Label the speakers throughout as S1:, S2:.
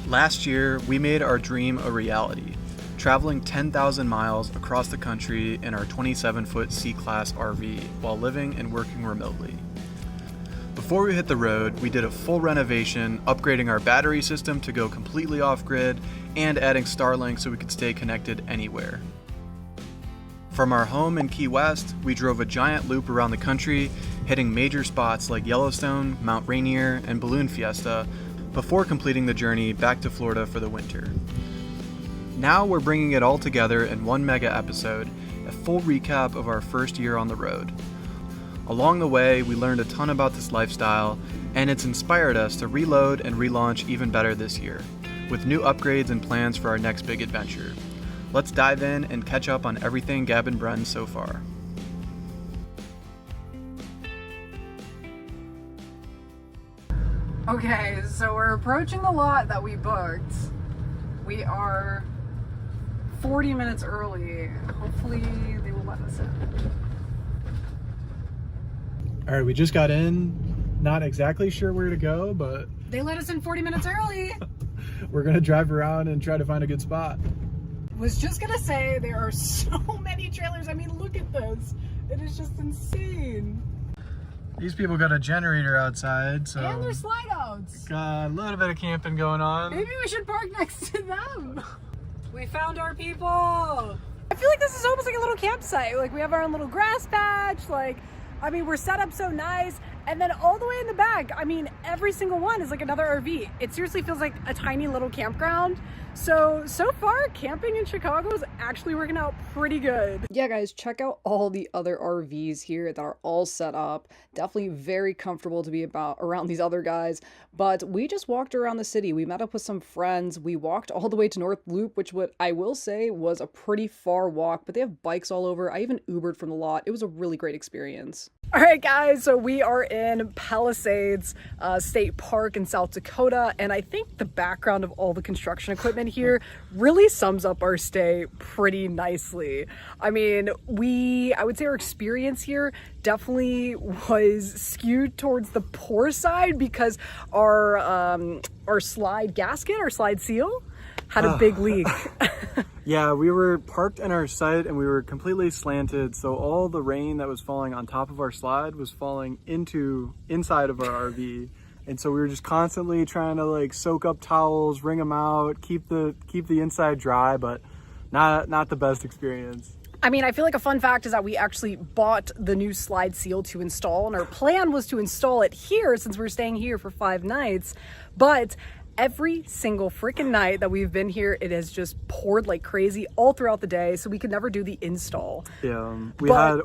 S1: Last year, we made our dream a reality, traveling 10,000 miles across the country in our 27-foot C-Class RV while living and working remotely. Before we hit the road, we did a full renovation, upgrading our battery system to go completely off-grid and adding Starlink so we could stay connected anywhere. From our home in Key West, we drove a giant loop around the country, hitting major spots like Yellowstone, Mount Rainier, and Balloon Fiesta, before completing the journey back to Florida for the winter. Now we're bringing it all together in one mega episode, a full recap of our first year on the road. Along the way, we learned a ton about this lifestyle, and it's inspired us to reload and relaunch even better this year, with new upgrades and plans for our next big adventure. Let's dive in and catch up on everything Gab and Bren so far.
S2: Okay, so we're approaching the lot that we booked. We are 40 minutes early. Hopefully they will let us in.
S1: All right, we just got in. Not exactly sure where to go, but
S2: They let us in 40 minutes early.
S1: we're gonna drive around and try to find a good spot.
S2: Was just gonna say there are so many trailers. I mean, look at this. It is just insane.
S1: These people got a generator outside, so
S2: And there's slide outs.
S1: got a little bit of camping going on.
S2: Maybe we should park next to them. We found our people. I feel like this is almost like a little campsite. Like we have our own little grass patch. Like, I mean, we're set up so nice. And then all the way in the back, I mean, every single one is like another RV. It seriously feels like a tiny little campground. So far, camping in Chicago is actually working out pretty good. Yeah, guys, check out all the other RVs here that are all set up. Definitely very comfortable to be around these other guys. But we just walked around the city. We met up with some friends. We walked all the way to North Loop, which what I will say was a pretty far walk, but they have bikes all over. I even Ubered from the lot. It was a really great experience. All right, guys, so we are in Palisades State Park in South Dakota, and I think the background of all the construction equipment here really sums up our stay pretty nicely. I mean, I would say our experience here definitely was skewed towards the poor side because our slide gasket, our slide seal, had a big leak.
S1: Yeah, we were parked in our site and we were completely slanted, so all the rain that was falling on top of our slide was falling inside of our RV. And so we were just constantly trying to like soak up towels, wring them out, keep the inside dry, but not the best experience.
S2: I mean, I feel like a fun fact is that we actually bought the new slide seal to install, and our plan was to install it here since we're staying here for 5 nights. But every single freaking night that we've been here, it has just poured like crazy all throughout the day, so we could never do the install.
S1: Yeah,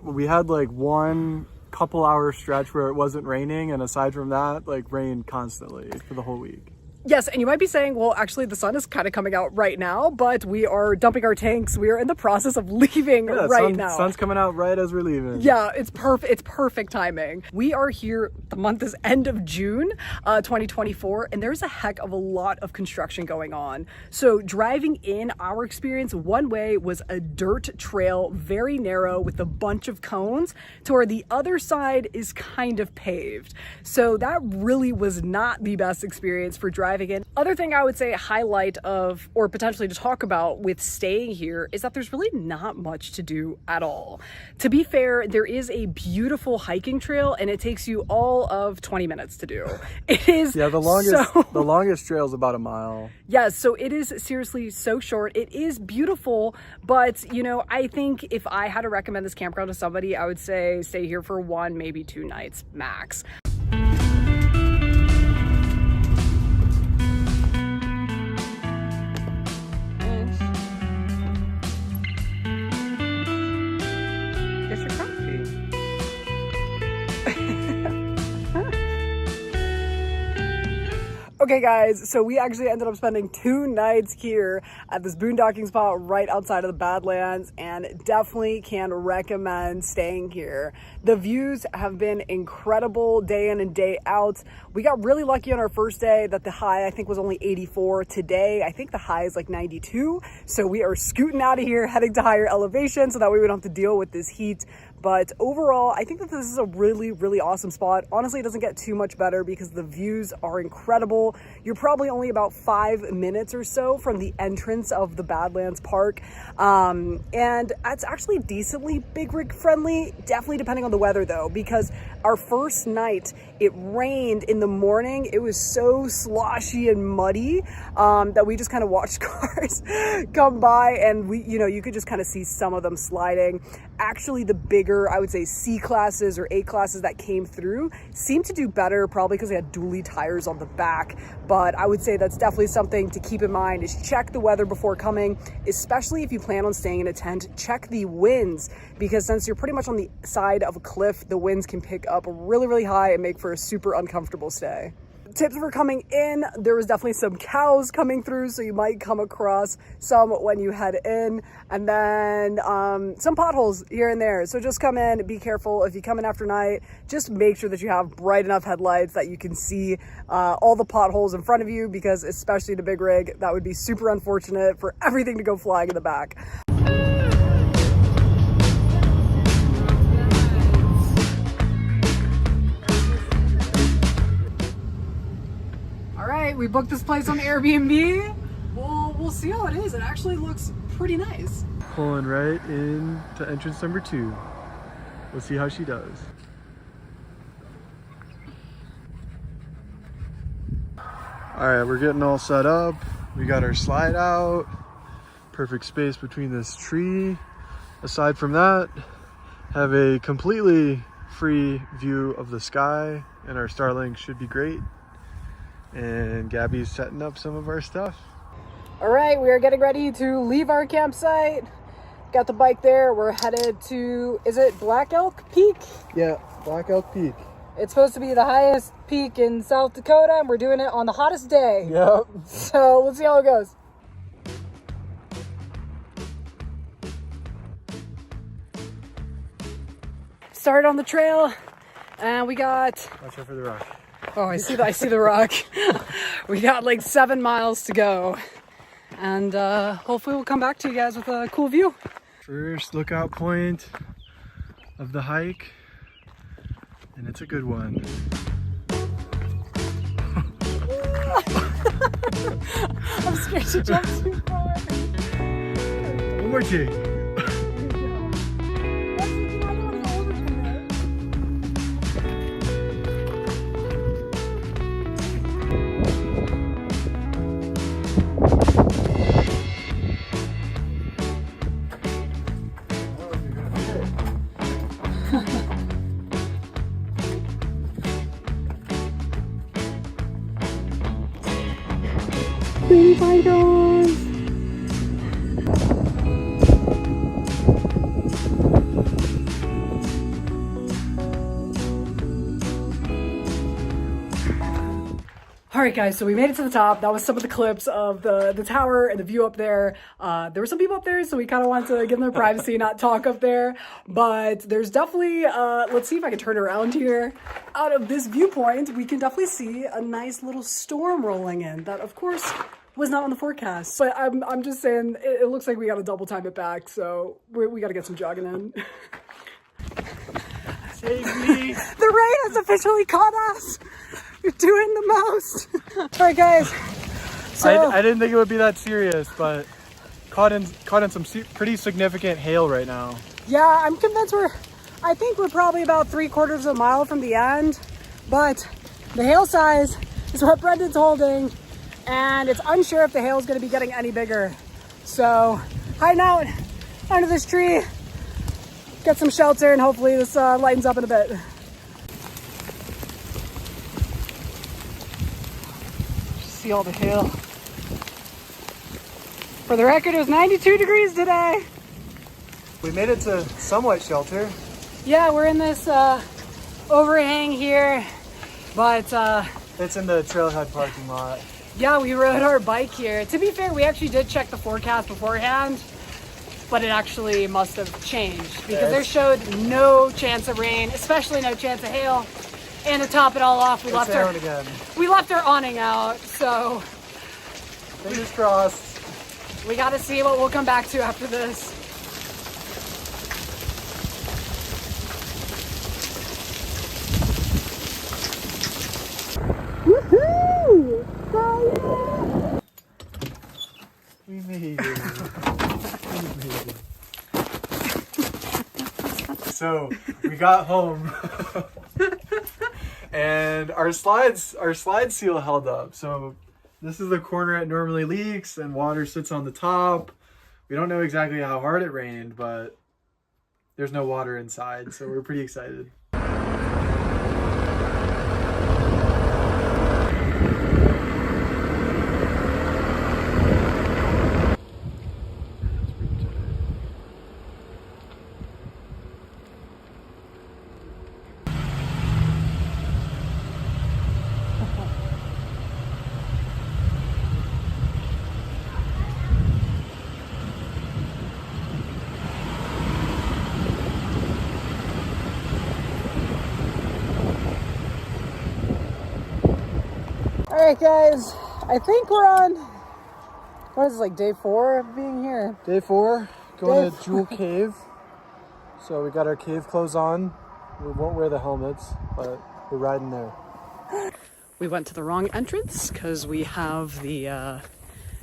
S1: we had like one couple hour stretch where it wasn't raining, and aside from that, like rained constantly for the whole week.
S2: Yes, and you might be saying, well, actually the sun is kind of coming out right now, but we are dumping our tanks. We are in the process of leaving now.
S1: Sun's coming out right as we're leaving.
S2: Yeah, it's perfect timing. We are here, the month is end of June, 2024, and there's a heck of a lot of construction going on. So driving in, our experience one way was a dirt trail, very narrow with a bunch of cones, to where the other side is kind of paved. So that really was not the best experience for driving in. Other thing I would say highlight of, or potentially to talk about with staying here, is that there's really not much to do at all. To be fair, there is a beautiful hiking trail and it takes you all of 20 minutes to do. It is
S1: the longest trail is about a mile.
S2: Yes, so it is seriously so short. It is beautiful, but you know, I think if I had to recommend this campground to somebody, I would say stay here for 1, maybe 2 nights max. Okay guys, so we actually ended up spending 2 nights here at this boondocking spot right outside of the Badlands, and definitely can recommend staying here. The views have been incredible day in and day out. We got really lucky on our first day that the high I think was only 84. Today I think the high is like 92, so we are scooting out of here heading to higher elevation so that way we don't have to deal with this heat. But overall, I think that this is a really, really awesome spot. Honestly, it doesn't get too much better because the views are incredible. You're probably only about 5 minutes or so from the entrance of the Badlands Park. And it's actually decently big rig friendly, definitely depending on the weather though, because our first night, it rained in the morning. It was so sloshy and muddy that we just kind of watched cars come by, and you could just kind of see some of them sliding. Actually, the bigger, I would say C classes or A classes that came through seemed to do better, probably because they had dually tires on the back. But I would say that's definitely something to keep in mind, is check the weather before coming, especially if you plan on staying in a tent. Check the winds, because since you're pretty much on the side of a cliff, the winds can pick up really, really high and make for a super uncomfortable stay. Tips for coming in: there was definitely some cows coming through, so you might come across some when you head in, and then some potholes here and there. So just come in, be careful. If you come in after night, just make sure that you have bright enough headlights that you can see all the potholes in front of you, because especially the big rig, that would be super unfortunate for everything to go flying in the back. We booked this place on Airbnb. We'll see how it is. It actually looks pretty nice.
S1: Pulling right in to entrance number 2. We'll see how she does. All right, we're getting all set up. We got our slide out. Perfect space between this tree. Aside from that, have a completely free view of the sky, and our Starlink should be great. And Gabby's setting up some of our stuff.
S2: All right, we are getting ready to leave our campsite. Got the bike there. We're headed to, is it Black Elk Peak?
S1: Yeah, Black Elk Peak.
S2: It's supposed to be the highest peak in South Dakota, and we're doing it on the hottest day.
S1: Yep.
S2: So let's see how it goes. Started on the trail, and we got...
S1: Watch out for the rock.
S2: Oh, I see the rock. We got like 7 miles to go, and hopefully we'll come back to you guys with a cool view.
S1: First lookout point of the hike, and it's a good one.
S2: I'm scared to jump too far.
S1: One more take.
S2: Baby pythons! Alright guys, so we made it to the top. That was some of the clips of the tower and the view up there. There were some people up there, so we kind of wanted to give them their privacy, not talk up there. But there's definitely, let's see if I can turn around here. Out of this viewpoint, we can definitely see a nice little storm rolling in. That, of course, was not on the forecast. But I'm just saying, it looks like we got to double time it back, so we got to get some jogging in.
S1: Save me!
S2: The rain has officially caught us! You're doing the most! Alright guys, so...
S1: I didn't think it would be that serious, but caught in some pretty significant hail right now.
S2: Yeah, I'm convinced I think we're probably about 3/4 of a mile from the end, but the hail size is what Brendan's holding, and it's unsure if the hail is going to be getting any bigger. So, hiding out under this tree, get some shelter, and hopefully this lightens up in a bit. See all the hail. For the record, it was 92 degrees today.
S1: We made it to somewhat shelter.
S2: Yeah, we're in this overhang here, but
S1: It's in the trailhead parking lot.
S2: yeah, we rode our bike here. To be fair, we actually did check the forecast beforehand, but it actually must have changed because there showed no chance of rain, especially no chance of hail. And to top it all off, we left our awning out, so
S1: fingers crossed.
S2: We got to see what we'll come back to after this. Woo! Fire!
S1: We made it. We made it. So we got home, and our slide seal held up. So this is the corner it normally leaks, and water sits on the top. We don't know exactly how hard it rained, but there's no water inside, so we're pretty excited.
S2: All right, guys, I think we're on, what is it, like day 4 of being here?
S1: Day 4, going to Jewel Cave. So we got our cave clothes on. We won't wear the helmets, but we're riding there.
S2: We went to the wrong entrance because we have the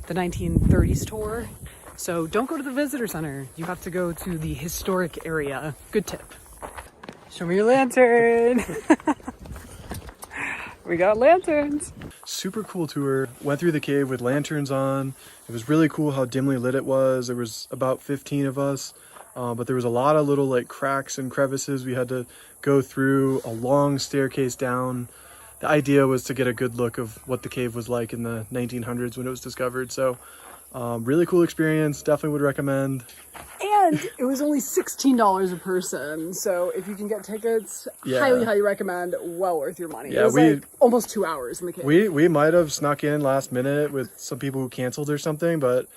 S2: 1930s tour. So don't go to the visitor center. You have to go to the historic area. Good tip. Show me your lantern. We got lanterns.
S1: Super cool tour. Went through the cave with lanterns on. It was really cool how dimly lit it was. There was about 15 of us, but there was a lot of little like cracks and crevices we had to go through, a long staircase down. The idea was to get a good look of what the cave was like in the 1900s when it was discovered. So really cool experience. Definitely would recommend.
S2: And it was only $16 a person. So if you can get tickets, highly recommend. Well worth your money.
S1: Yeah,
S2: it was like almost 2 hours in the cave.
S1: We might have snuck in last minute with some people who canceled or something, but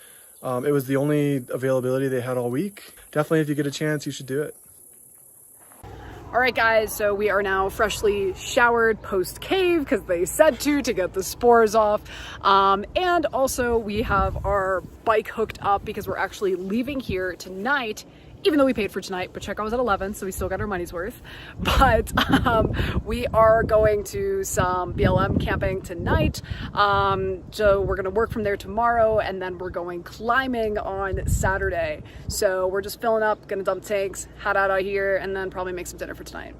S1: it was the only availability they had all week. Definitely, if you get a chance, you should do it.
S2: All right, guys, so we are now freshly showered post-cave because they said to get the spores off. And also we have our bike hooked up because we're actually leaving here tonight, even though we paid for tonight, but checkout was at 11, so we still got our money's worth. But we are going to some BLM camping tonight. So we're gonna work from there tomorrow, and then we're going climbing on Saturday. So we're just filling up, gonna dump tanks, head out of here, and then probably make some dinner for tonight.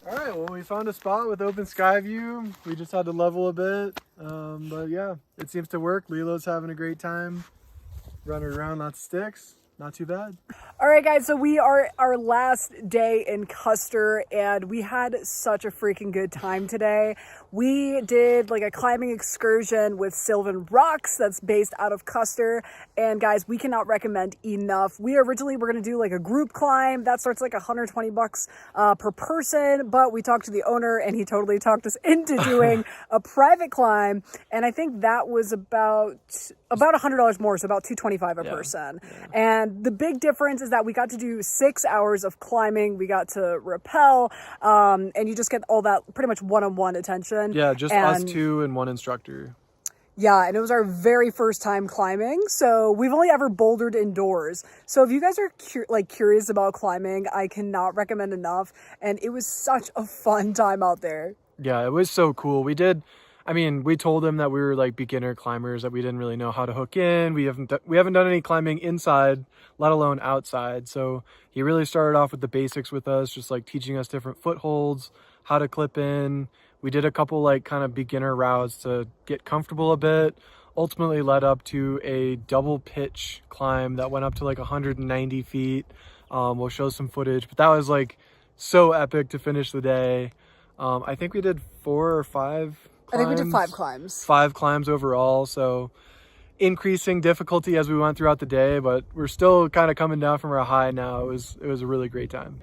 S1: Alright, well, we found a spot with open sky view. We just had to level a bit. But yeah, it seems to work. Lilo's having a great time. Running around, lots of sticks. Not too bad.
S2: All right, guys, so we are our last day in Custer, and we had such a freaking good time today. We did like a climbing excursion with Sylvan Rocks that's based out of Custer, and guys, we cannot recommend enough. We originally were gonna do like a group climb that starts like $120 per person, but we talked to the owner and he totally talked us into doing a private climb, and I think that was about $100 more, so about $225 a person. And the big difference is that we got to do 6 hours of climbing. We got to rappel, and you just get all that pretty much one-on-one attention.
S1: Yeah, just us two and one instructor.
S2: Yeah, and it was our very first time climbing, so we've only ever bouldered indoors. So if you guys are curious about climbing, I cannot recommend enough, and it was such a fun time out there.
S1: Yeah, it was so cool. We told them that we were like beginner climbers, that we didn't really know how to hook in. We haven't done any climbing inside, let alone outside. So he really started off with the basics with us, just like teaching us different footholds, how to clip in. We did a couple like kind of beginner routes to get comfortable a bit. Ultimately led up to a double pitch climb that went up to like 190 feet. We'll show some footage, but that was like so epic to finish the day. I think we did 4 or 5 climbs.
S2: I think we did 5 climbs.
S1: 5 climbs overall, so increasing difficulty as we went throughout the day, but we're still kind of coming down from our high now. It was a really great time.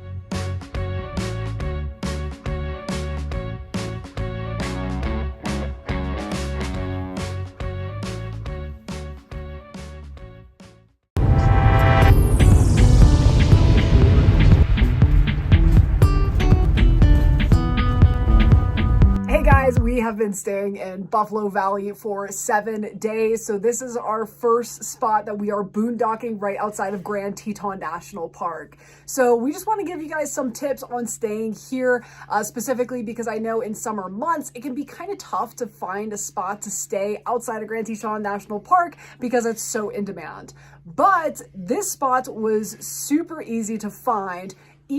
S2: we have been staying in Buffalo Valley for 7 days. So this is our first spot that we are boondocking right outside of Grand Teton National Park. So we just want to give you guys some tips on staying here, specifically because I know in summer months, it can be kind of tough to find a spot to stay outside of Grand Teton National Park because it's so in demand. But this spot was super easy to find.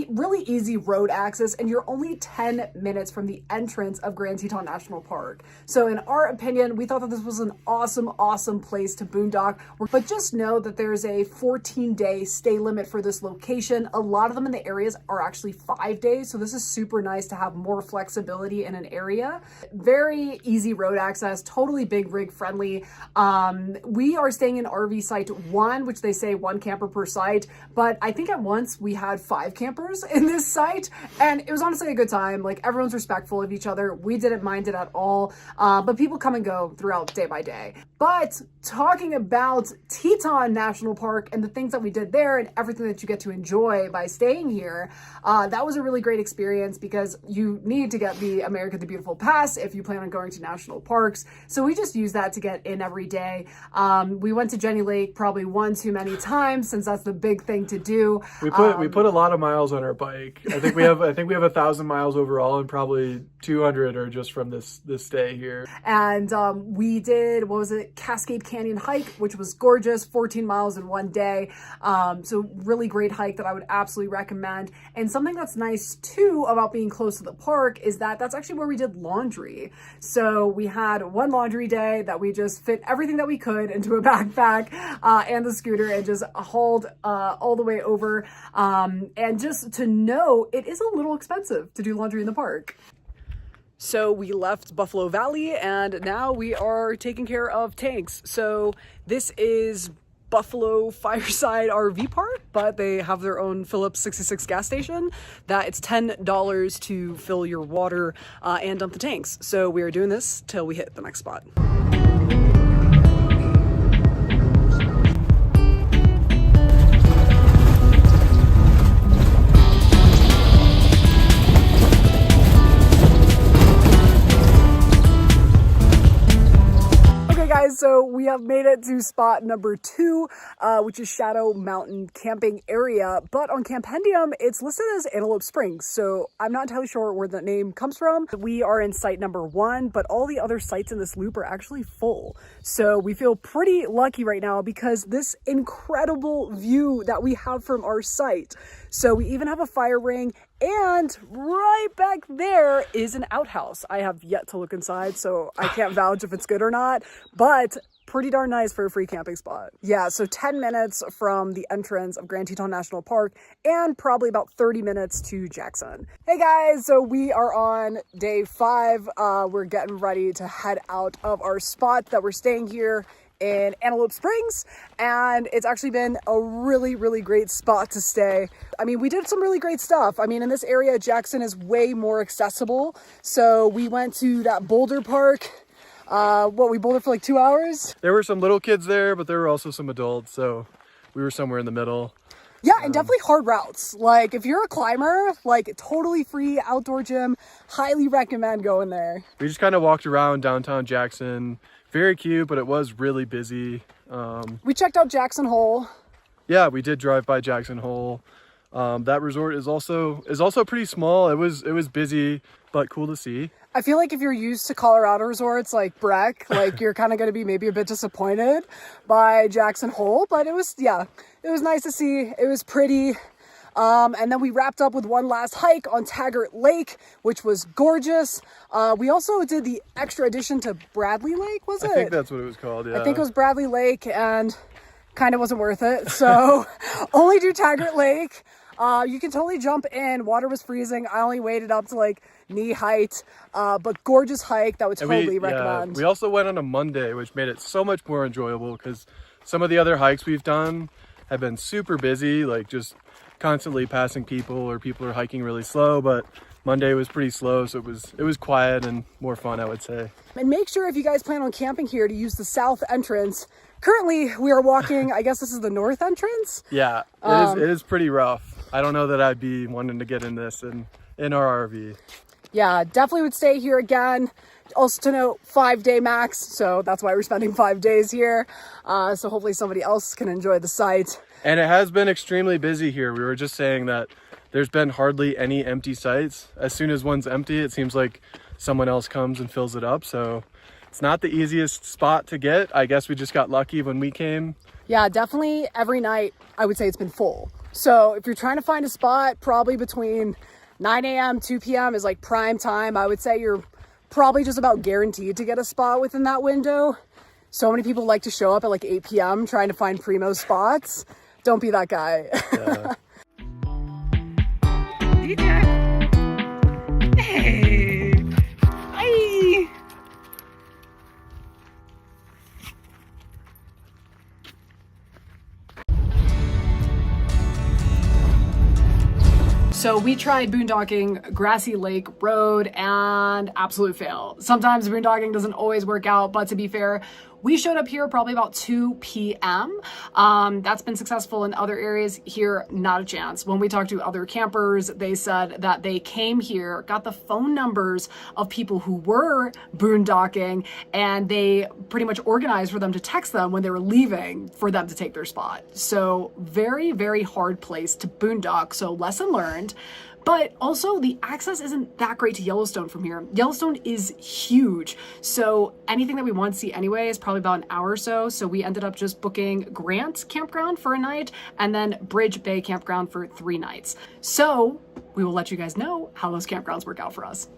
S2: Really easy road access, and you're only 10 minutes from the entrance of Grand Teton National Park. So in our opinion, we thought that this was an awesome place to boondock. But just know that there's a 14-day stay limit for this location. A lot of them in the areas are actually 5 days, so this is super nice to have more flexibility in an area. Very easy road access, totally big rig friendly. We are staying in RV site 1, which they say 1 camper per site, but I think at once we had 5 campers in this site, and it was honestly a good time. Like, everyone's respectful of each other. We didn't mind it at all, but people come and go throughout day by day. But talking about Teton National Park and the things that we did there and everything that you get to enjoy by staying here, that was a really great experience because you need to get the America the Beautiful Pass if you plan on going to national parks. So we just use that to get in every day. We went to Jenny Lake probably one too many times, since that's the big thing to do.
S1: We put a lot of miles on our bike. I think we have 1,000 miles overall, and probably 200 are just from this stay here.
S2: And we did, what was it, Cascade Canyon hike, which was gorgeous, 14 miles in 1 day. So really great hike that I would absolutely recommend. And something that's nice too about being close to the park is that that's actually where we did laundry. So we had one laundry day that we just fit everything that we could into a backpack and the scooter and just hauled all the way over. And just to know, it is a little expensive to do laundry in the park. So we left Buffalo Valley and now we are taking care of tanks. So this is Buffalo Fireside RV Park, but they have their own Phillips 66 gas station that it's $10 to fill your water and dump the tanks. So we are doing this till we hit the next spot. So we have made it to spot number 2, which is Shadow Mountain Camping Area. But on Campendium, it's listed as Antelope Springs. So I'm not entirely sure where the name comes from. We are in site number 1, but all the other sites in this loop are actually full. So we feel pretty lucky right now because this incredible view that we have from our site. So we even have a fire ring, and right back there is an outhouse. I have yet to look inside, so I can't vouch if it's good or not, but pretty darn nice for a free camping spot. Yeah, so 10 minutes from the entrance of Grand Teton National Park and probably about 30 minutes to Jackson. Hey guys, so we are on day 5. We're getting ready to head out of our spot that we're staying here in Antelope Springs, and it's actually been a really great spot to stay. I mean, we did some really great stuff. I mean, in this area, Jackson is way more accessible. So we went to that boulder park. We bouldered for like 2 hours.
S1: There were some little kids there, but there were also some adults, so we were somewhere in the middle.
S2: Yeah, and definitely hard routes. Like, if you're a climber, like, totally free outdoor gym, highly recommend going there.
S1: We just kind of walked around downtown Jackson. Very cute, but it was really busy.
S2: We checked out Jackson Hole.
S1: Yeah, we did drive by Jackson Hole. That resort is also pretty small. It was busy, but cool to see.
S2: I feel like if you're used to Colorado resorts like Breck, like you're kind of going to be maybe a bit disappointed by Jackson Hole, but it was nice to see. It was pretty. And then we wrapped up with one last hike on Taggart Lake, which was gorgeous. We also did the extra addition to Bradley Lake, was it?
S1: I think that's what it was called, yeah.
S2: I think it was Bradley Lake, and kind of wasn't worth it. So only do Taggart Lake. You can totally jump in. Water was freezing. I only waded up to like knee height, but gorgeous hike that would totally recommend.
S1: Yeah, we also went on a Monday, which made it so much more enjoyable because some of the other hikes we've done have been super busy, like just constantly passing people, or people are hiking really slow. But Monday was pretty slow, so it was quiet and more fun, I would say.
S2: And make sure if you guys plan on camping here to use the south entrance. Currently we are walking, I guess this is the north entrance.
S1: Yeah, it is pretty rough. I don't know that I'd be wanting to get in this in our RV.
S2: yeah, definitely would stay here again. Also to note, 5-day max, so that's why we're spending 5 days here. So hopefully somebody else can enjoy the site.
S1: And it has been extremely busy here. We were just saying that there's been hardly any empty sites. As soon as one's empty, it seems like someone else comes and fills it up. So it's not the easiest spot to get. I guess we just got lucky when we came.
S2: Yeah, definitely every night, I would say it's been full. So if you're trying to find a spot, probably between 9 a.m., 2 p.m. is like prime time. I would say you're probably just about guaranteed to get a spot within that window. So many people like to show up at like 8 p.m. trying to find primo spots. Don't be that guy.
S1: Yeah.
S2: Hey. Hi. So we tried boondocking Grassy Lake Road and absolute fail. Sometimes boondocking doesn't always work out, but to be fair, we showed up here probably about 2 p.m. That's been successful in other areas. Here, not a chance. When we talked to other campers, they said that they came here, got the phone numbers of people who were boondocking, and they pretty much organized for them to text them when they were leaving for them to take their spot. So very, very hard place to boondock. So lesson learned. But also the access isn't that great to Yellowstone from here. Yellowstone is huge. So anything that we want to see anyway is probably about an hour or so. So we ended up just booking Grant Campground for a night and then Bridge Bay Campground for 3 nights. So we will let you guys know how those campgrounds work out for us.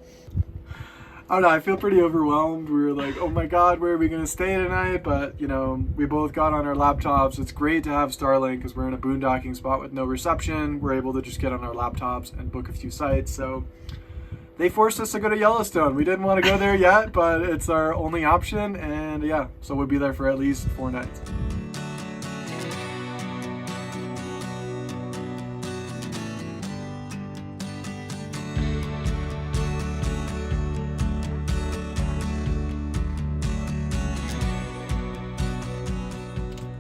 S1: I don't know, I feel pretty overwhelmed. We were like, oh my God, where are we gonna stay tonight? But, you know, we both got on our laptops. It's great to have Starlink because we're in a boondocking spot with no reception. We're able to just get on our laptops and book a few sites. So they forced us to go to Yellowstone. We didn't want to go there yet, but it's our only option. And yeah, so we'll be there for at least 4 nights.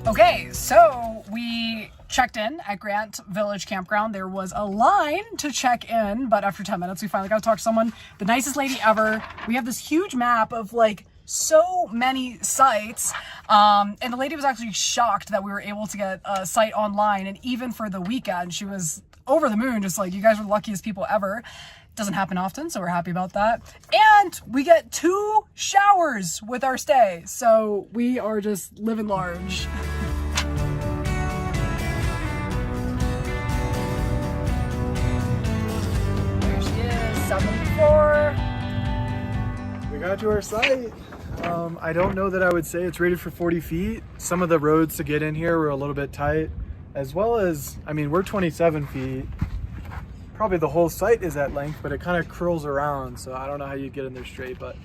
S2: Okay, so we checked in at Grant Village Campground. There was a line to check in, but after 10 minutes, we finally got to talk to someone, the nicest lady ever. We have this huge map of like so many sites, and the lady was actually shocked that we were able to get a site online, and even for the weekend, she was over the moon, just like, you guys were the luckiest people ever. Doesn't happen often, so we're happy about that. And we get 2 showers with our stay, so we are just living large. There she is, 7th floor.
S1: We got to our site. I don't know that I would say it's rated for 40 feet. Some of the roads to get in here were a little bit tight, as well as, I mean, we're 27 feet. Probably the whole site is at length, but it kind of curls around, so I don't know how you get in there straight, but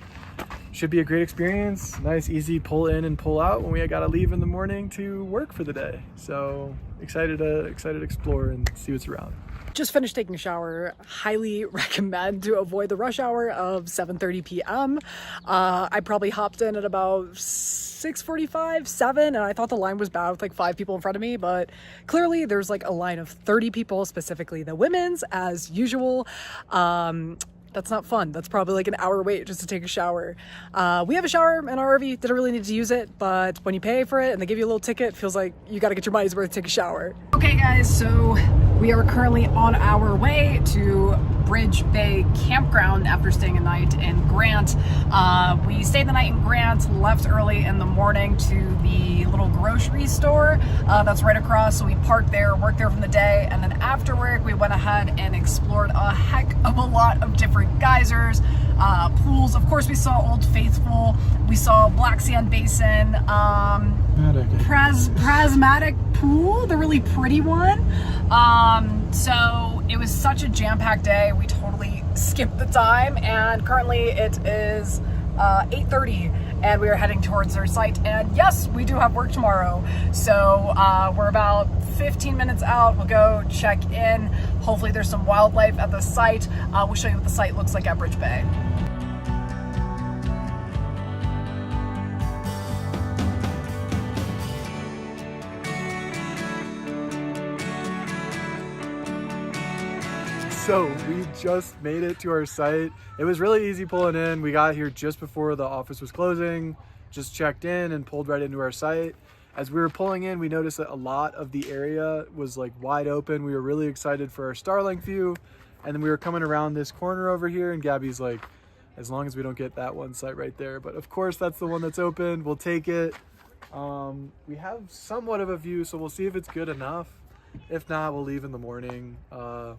S1: should be a great experience. Nice, easy pull in and pull out when we gotta leave in the morning to work for the day. So excited to explore and see what's around.
S2: Just finished taking a shower. Highly recommend to avoid the rush hour of 7:30 p.m. I probably hopped in at about 6:45, 7, and I thought the line was bad with like 5 people in front of me, but clearly there's like a line of 30 people, specifically the women's, as usual. That's not fun. That's probably like an hour wait just to take a shower. We have a shower in our RV. Didn't really need to use it, but when you pay for it and they give you a little ticket, it feels like you got to get your money's worth to take a shower. Okay guys, so we are currently on our way to Bridge Bay Campground after staying a night in Grant. We stayed the night in Grant, left early in the morning to the little grocery store that's right across. So we parked there, worked there from the day, and then after work we went ahead and explored a heck of a lot of different geysers, pools. Of course, we saw Old Faithful, we saw Black Sand Basin, Prismatic Pool, the really pretty one. So it was such a jam-packed day. We totally skipped the time, and currently it is 8:30 and we are heading towards our site. And yes, we do have work tomorrow, so we're about 15 minutes out. We'll go check in. Hopefully there's some wildlife at the site. We'll show you what the site looks like at Bridge Bay.
S1: So we just made it to our site. It was really easy pulling in. We got here just before the office was closing, just checked in and pulled right into our site. As we were pulling in, we noticed that a lot of the area was like wide open. We were really excited for our Starlink view. And then we were coming around this corner over here and Gabby's like, as long as we don't get that one site right there. But of course, that's the one that's open. We'll take it. We have somewhat of a view, so we'll see if it's good enough. If not, we'll leave in the morning,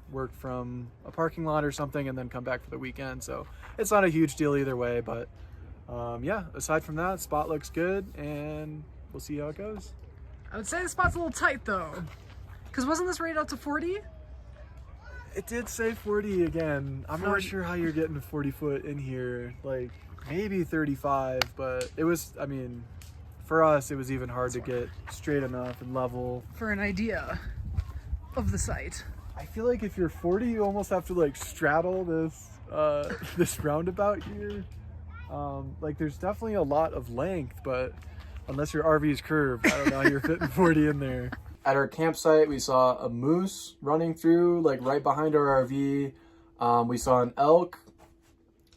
S1: work from a parking lot or something, and then come back for the weekend. So it's not a huge deal either way, but yeah, aside from that, spot looks good, and we'll see how it goes.
S2: I would say the spot's a little tight though, because wasn't this rated up to 40?
S1: It did say 40 again. I'm not sure how you're getting 40 foot in here, like maybe 35, but it was, I mean, for us, it was even hard to get straight enough and level.
S2: For an idea of the site.
S1: I feel like if you're 40, you almost have to like straddle this this roundabout here. Like there's definitely a lot of length, but unless your RV is curved, I don't know how you're fitting 40 in there. At our campsite, we saw a moose running through, like right behind our RV. We saw an elk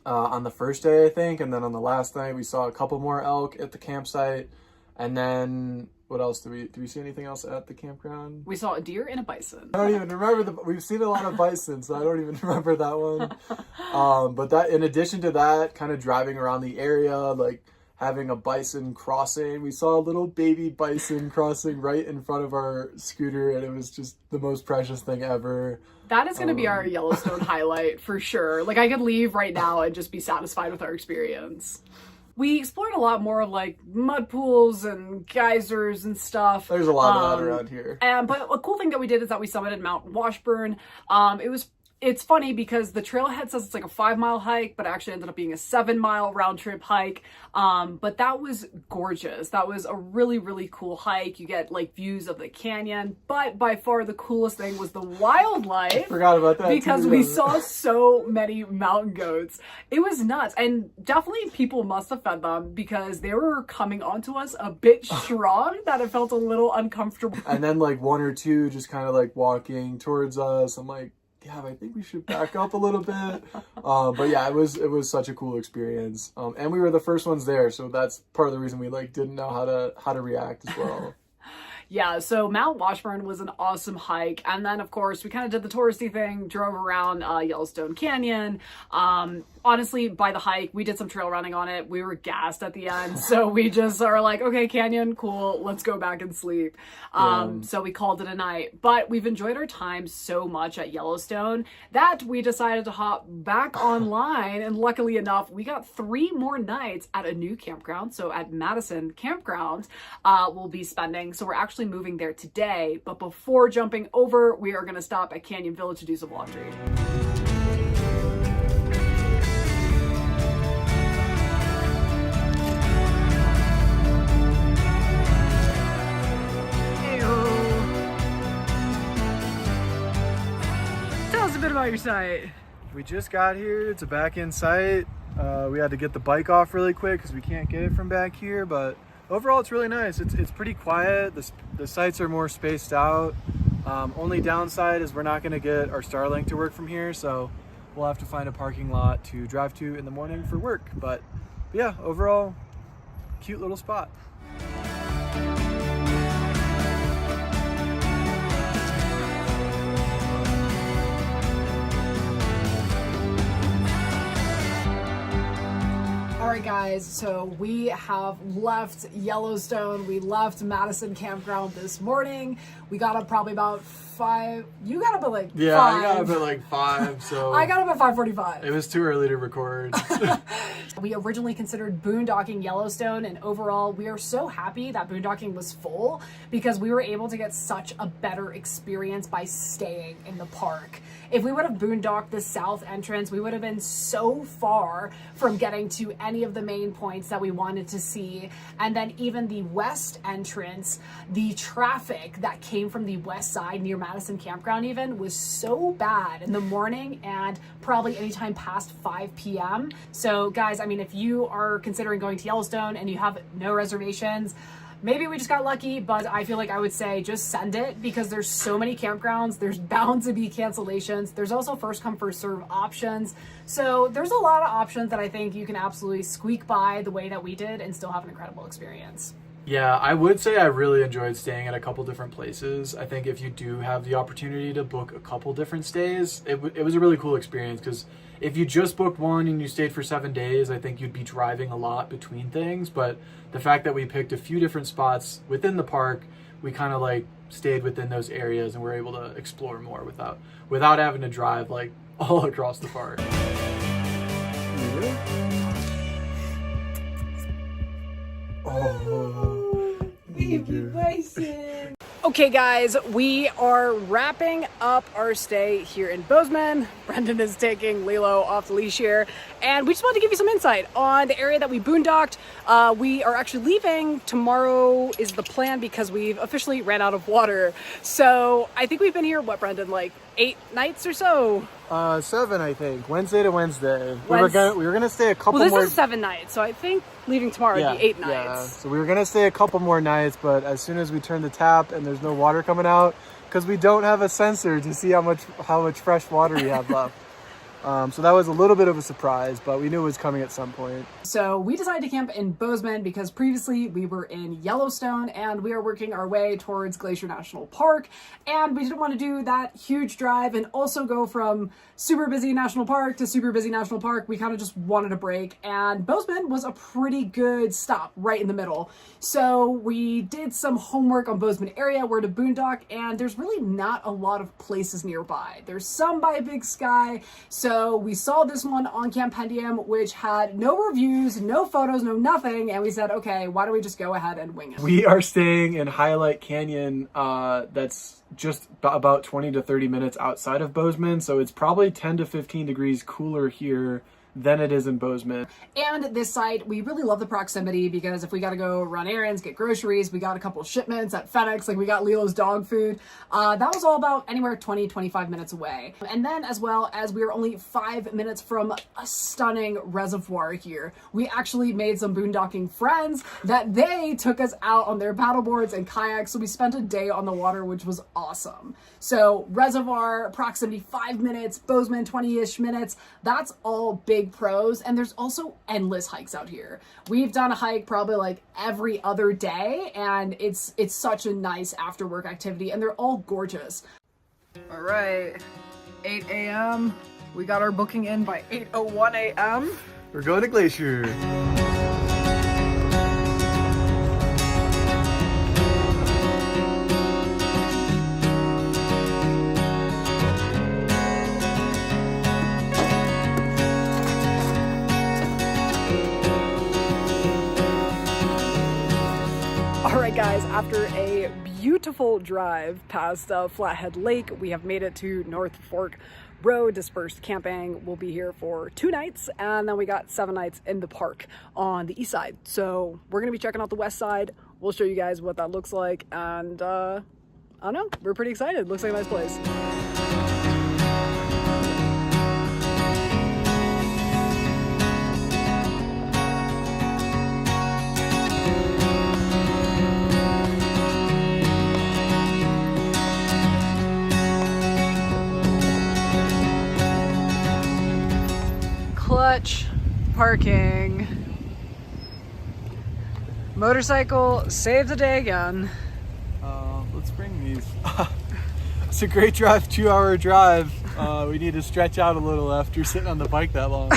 S1: on the first day, I think, and then on the last night, we saw a couple more elk at the campsite. And then what else did we see anything else at the campground?
S2: We saw a deer and a bison.
S1: I don't even remember we've seen a lot of bison, so I don't even remember that one. But that, in addition to that, kind of driving around the area, like having a bison crossing. We saw a little baby bison crossing right in front of our scooter, and it was just the most precious thing ever.
S2: That is going to be our Yellowstone highlight for sure. Like I could leave right now and just be satisfied with our experience. We explored a lot more of like mud pools and geysers and stuff.
S1: There's a lot of that around here.
S2: But a cool thing that we did is that we summited Mount Washburn. It's funny because the trailhead says it's like a 5-mile hike, but it actually ended up being a 7-mile round trip hike. But that was gorgeous. That was a really, really cool hike. You get like views of the canyon, but by far the coolest thing was the wildlife. I
S1: forgot about that
S2: because
S1: too,
S2: we saw so many mountain goats. It was nuts. And definitely people must have fed them because they were coming onto us a bit strong that it felt a little uncomfortable.
S1: And then like one or two just kind of like walking towards us. I'm like, yeah, I think we should back up a little bit. But yeah, it was such a cool experience. And we were the first ones there, so that's part of the reason we like didn't know how to react as well.
S2: Yeah, so Mount Washburn was an awesome hike. And then, of course, we kind of did the touristy thing, drove around Yellowstone Canyon. Honestly, by the hike, we did some trail running on it. We were gassed at the end. So we just are like, okay, canyon, cool. Let's go back and sleep. So we called it a night. But we've enjoyed our time so much at Yellowstone that we decided to hop back online. And luckily enough, we got 3 more nights at a new campground. So at Madison Campground, we'll be spending. So we're actually moving there today. But before jumping over, we are going to stop at Canyon Village to do some laundry. A bit about your site.
S1: We just got here. It's a back-end site. We had to get the bike off really quick because we can't get it from back here, but overall it's really nice. It's pretty quiet. The sites are more spaced out. Only downside is we're not going to get our Starlink to work from here, so we'll have to find a parking lot to drive to in the morning for work. But yeah, overall, cute little spot.
S2: Alright guys, so we have left Yellowstone. We left Madison Campground this morning. We got up probably about 5. You got up at like 5.
S1: Yeah, I got up at like 5, so
S2: I got up at 5:45.
S1: It was too early to record.
S2: We originally considered boondocking Yellowstone, and overall we are so happy that boondocking was full because we were able to get such a better experience by staying in the park. If we would have boondocked the south entrance, we would have been so far from getting to any of the main points that we wanted to see. And then even the west entrance, the traffic that came from the west side near Madison Campground even was so bad in the morning and probably anytime past 5 p.m. So guys, I mean, if you are considering going to Yellowstone and you have no reservations, Maybe we just got lucky, but I feel like I would say just send it because there's so many campgrounds. There's bound to be cancellations. There's also first come, first serve options. So there's a lot of options that I think you can absolutely squeak by the way that we did and still have an incredible experience.
S1: Yeah, I would say I really enjoyed staying at a couple different places. I think if you do have the opportunity to book a couple different stays, it was a really cool experience, because if you just booked one and you stayed for 7 days, I think you'd be driving a lot between things. But the fact that we picked a few different spots within the park, we kind of like stayed within those areas and were able to explore more without having to drive like all across the park.
S2: Okay guys, we are wrapping up our stay here in Bozeman. Brendan is taking Lilo off the leash here, and we just wanted to give you some insight on the area that we boondocked. We are actually leaving tomorrow is the plan because we've officially ran out of water. So I think we've been here, what Brendan, like 8 nights or so?
S1: 7, I think. Wednesday to Wednesday. We were gonna stay a couple more.
S2: Well, this is 7 nights, so I think leaving tomorrow would be 8 nights.
S1: Yeah. So we were gonna stay a couple more nights, but as soon as we turn the tap and there's no water coming out, because we don't have a sensor to see how much fresh water we have left. So that was a little bit of a surprise, but we knew it was coming at some point.
S2: So we decided to camp in Bozeman because previously we were in Yellowstone and we are working our way towards Glacier National Park. And we didn't want to do that huge drive and also go from super busy national park to super busy national park. We kind of just wanted a break, and Bozeman was a pretty good stop right in the middle. So we did some homework on Bozeman area, where to boondock, and there's really not a lot of places nearby. There's some by Big Sky. So we saw this one on Campendium, which had no reviews, no photos, no nothing. And we said, okay, why don't we just go ahead and wing it?
S1: We are staying in Highlight Canyon. That's just about 20 to 30 minutes outside of Bozeman. So it's probably 10 to 15 degrees cooler here than it is in Bozeman.
S2: And this site, we really love the proximity, because if we got to go run errands, get groceries, we got a couple shipments at FedEx, like we got Lilo's dog food. That was all about anywhere 20, 25 minutes away. And then as well as we were only 5 minutes from a stunning reservoir here. We actually made some boondocking friends that they took us out on their paddleboards and kayaks. So we spent a day on the water, which was awesome. So reservoir, proximity 5 minutes, Bozeman 20-ish minutes. That's all big pros. And there's also endless hikes out here. We've done a hike probably like every other day, and it's such a nice after work activity, and they're all gorgeous. All right, 8 a.m. We got our booking in by 8:01 a.m.
S1: We're going to Glacier.
S2: Alright guys, after a beautiful drive past Flathead Lake, we have made it to North Fork Road Dispersed Camping. We'll be here for 2 nights, and then we got 7 nights in the park on the east side. So we're going to be checking out the west side. We'll show you guys what that looks like, and I don't know, we're pretty excited. Looks like a nice place. Clutch parking. Motorcycle saved the day again.
S1: Let's bring these. It's a great drive, 2-hour drive. We need to stretch out a little after sitting on the bike that long.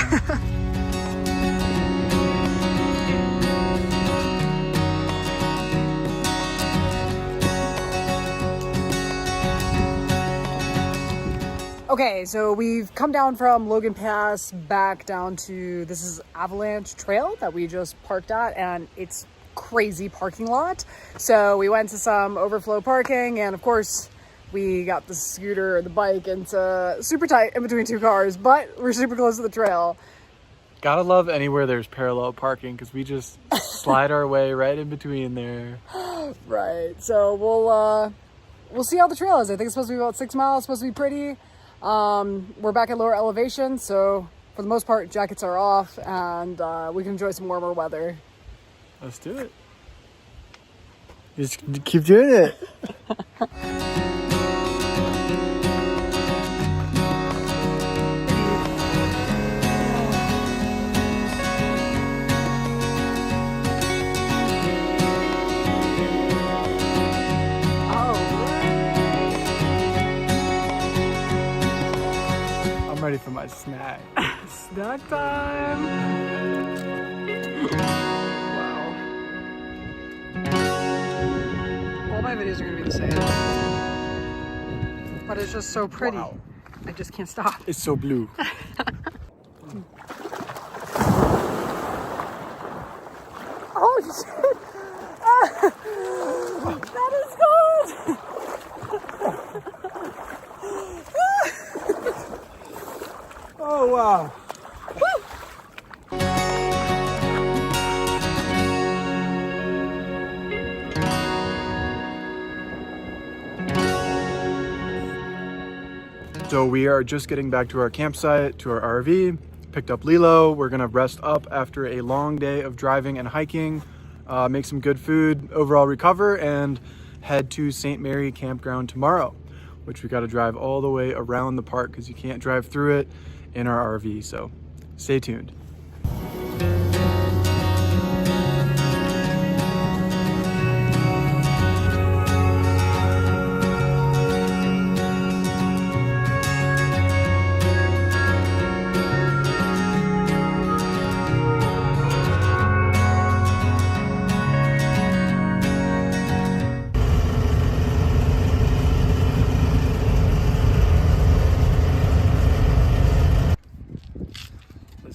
S2: Okay, so we've come down from Logan Pass back down to, this is Avalanche Trail that we just parked at, and it's crazy parking lot. So we went to some overflow parking, and of course we got the scooter or the bike into super tight in between 2 cars, but we're super close to the trail.
S1: Gotta love anywhere there's parallel parking, because we just slide our way right in between there.
S2: Right, so we'll see how the trail is. I think it's supposed to be about 6 miles, supposed to be pretty. We're back at lower elevation, so for the most part, jackets are off, and we can enjoy some warmer weather.
S1: Let's do it. Just keep doing it. I'm ready for my snack.
S2: Snack time. Wow. All my videos are gonna be the same. But it's just so pretty.
S1: Wow.
S2: I just can't stop.
S1: It's so blue.
S2: Oh shit! That is gold!
S1: Oh wow. So we are just getting back to our campsite, to our RV, picked up Lilo. We're gonna rest up after a long day of driving and hiking, make some good food, overall recover, and head to St. Mary Campground tomorrow, which we gotta drive all the way around the park because you can't drive through it in our RV, so stay tuned.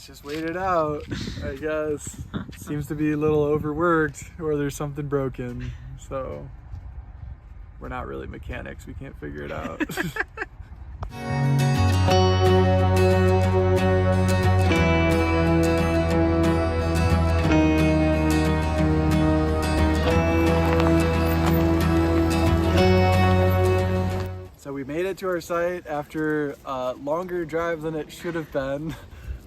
S1: Just wait it out, I guess. Seems to be a little overworked or there's something broken. So we're not really mechanics. We can't figure it out. So we made it to our site after a longer drive than it should have been.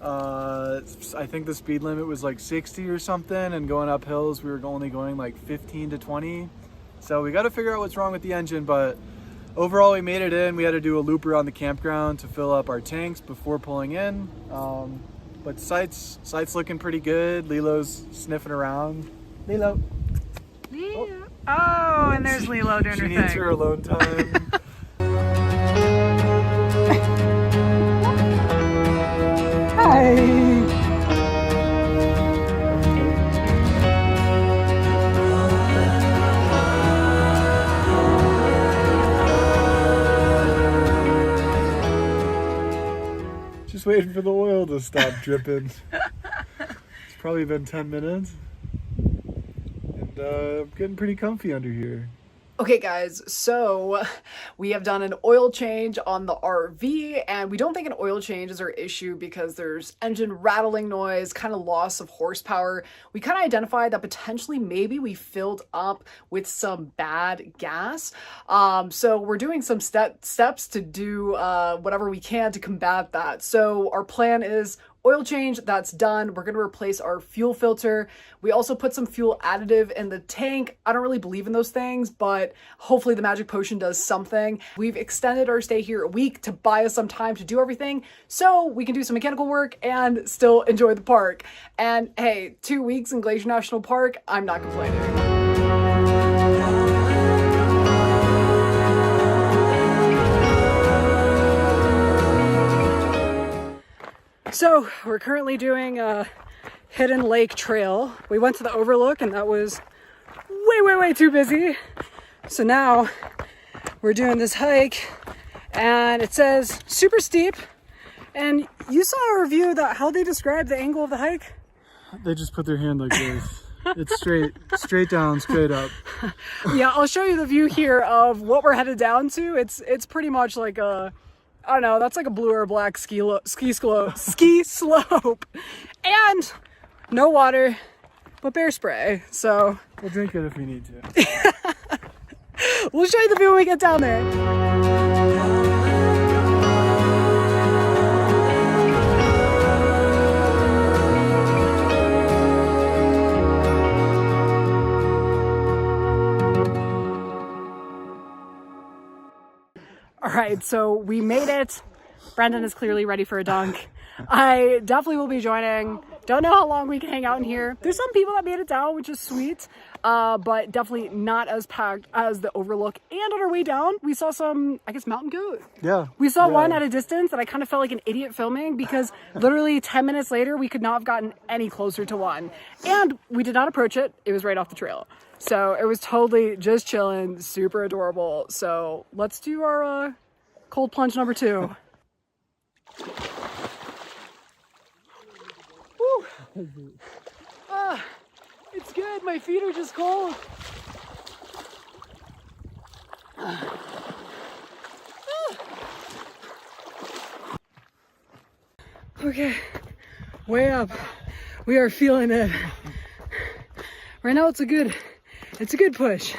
S1: I think the speed limit was like 60 or something, and going up hills we were only going like 15 to 20. So we got to figure out what's wrong with the engine, but overall we made it in. We had to do a loop around the campground to fill up our tanks before pulling in. But site's looking pretty good. Lilo's sniffing around. Lilo.
S2: Oh, and there's Lilo doing her thing.
S1: She needs her alone time.
S2: Hi.
S1: Just waiting for the oil to stop dripping. It's probably been 10 minutes. And I'm getting pretty comfy under here.
S2: Okay guys, so we have done an oil change on the RV, and we don't think an oil change is our issue because there's engine rattling noise, kind of loss of horsepower. We kind of identified that potentially maybe we filled up with some bad gas. So we're doing some steps to do whatever we can to combat that. So our plan is oil change, that's done. We're going to replace our fuel filter. We also put some fuel additive in the tank. I don't really believe in those things, but hopefully the magic potion does something. We've extended our stay here a week to buy us some time to do everything so we can do some mechanical work and still enjoy the park. And hey, 2 weeks in Glacier National Park, I'm not complaining. So we're currently doing a hidden lake trail. We went to the overlook and that was way too busy. So now we're doing this hike and it says super steep. And you saw a review that how they describe the angle of the hike?
S1: They just put their hand like this. It's straight down, straight up.
S2: Yeah, I'll show you the view here of what we're headed down to. It's pretty much like a, I don't know, that's like a blue or black ski slope. And no water, but bear spray. So
S1: We'll drink it if we need to.
S2: we'll show you the view when we get down there. right, so we made it. Brendan is clearly ready for a dunk. I definitely will be joining. Don't know how long we can hang out in here. There's some people that made it down, which is sweet, but definitely not as packed as the overlook. And on our way down, we saw some, I guess, mountain goat.
S1: Yeah.
S2: We saw one at a distance that I kind of felt like an idiot filming because literally 10 minutes later, we could not have gotten any closer to one. And we did not approach it. It was right off the trail. So it was totally just chilling, super adorable. So let's do our cold plunge number 2. Woo. It's good. My feet are just cold. Okay, way up. We are feeling it. Right now it's a good push.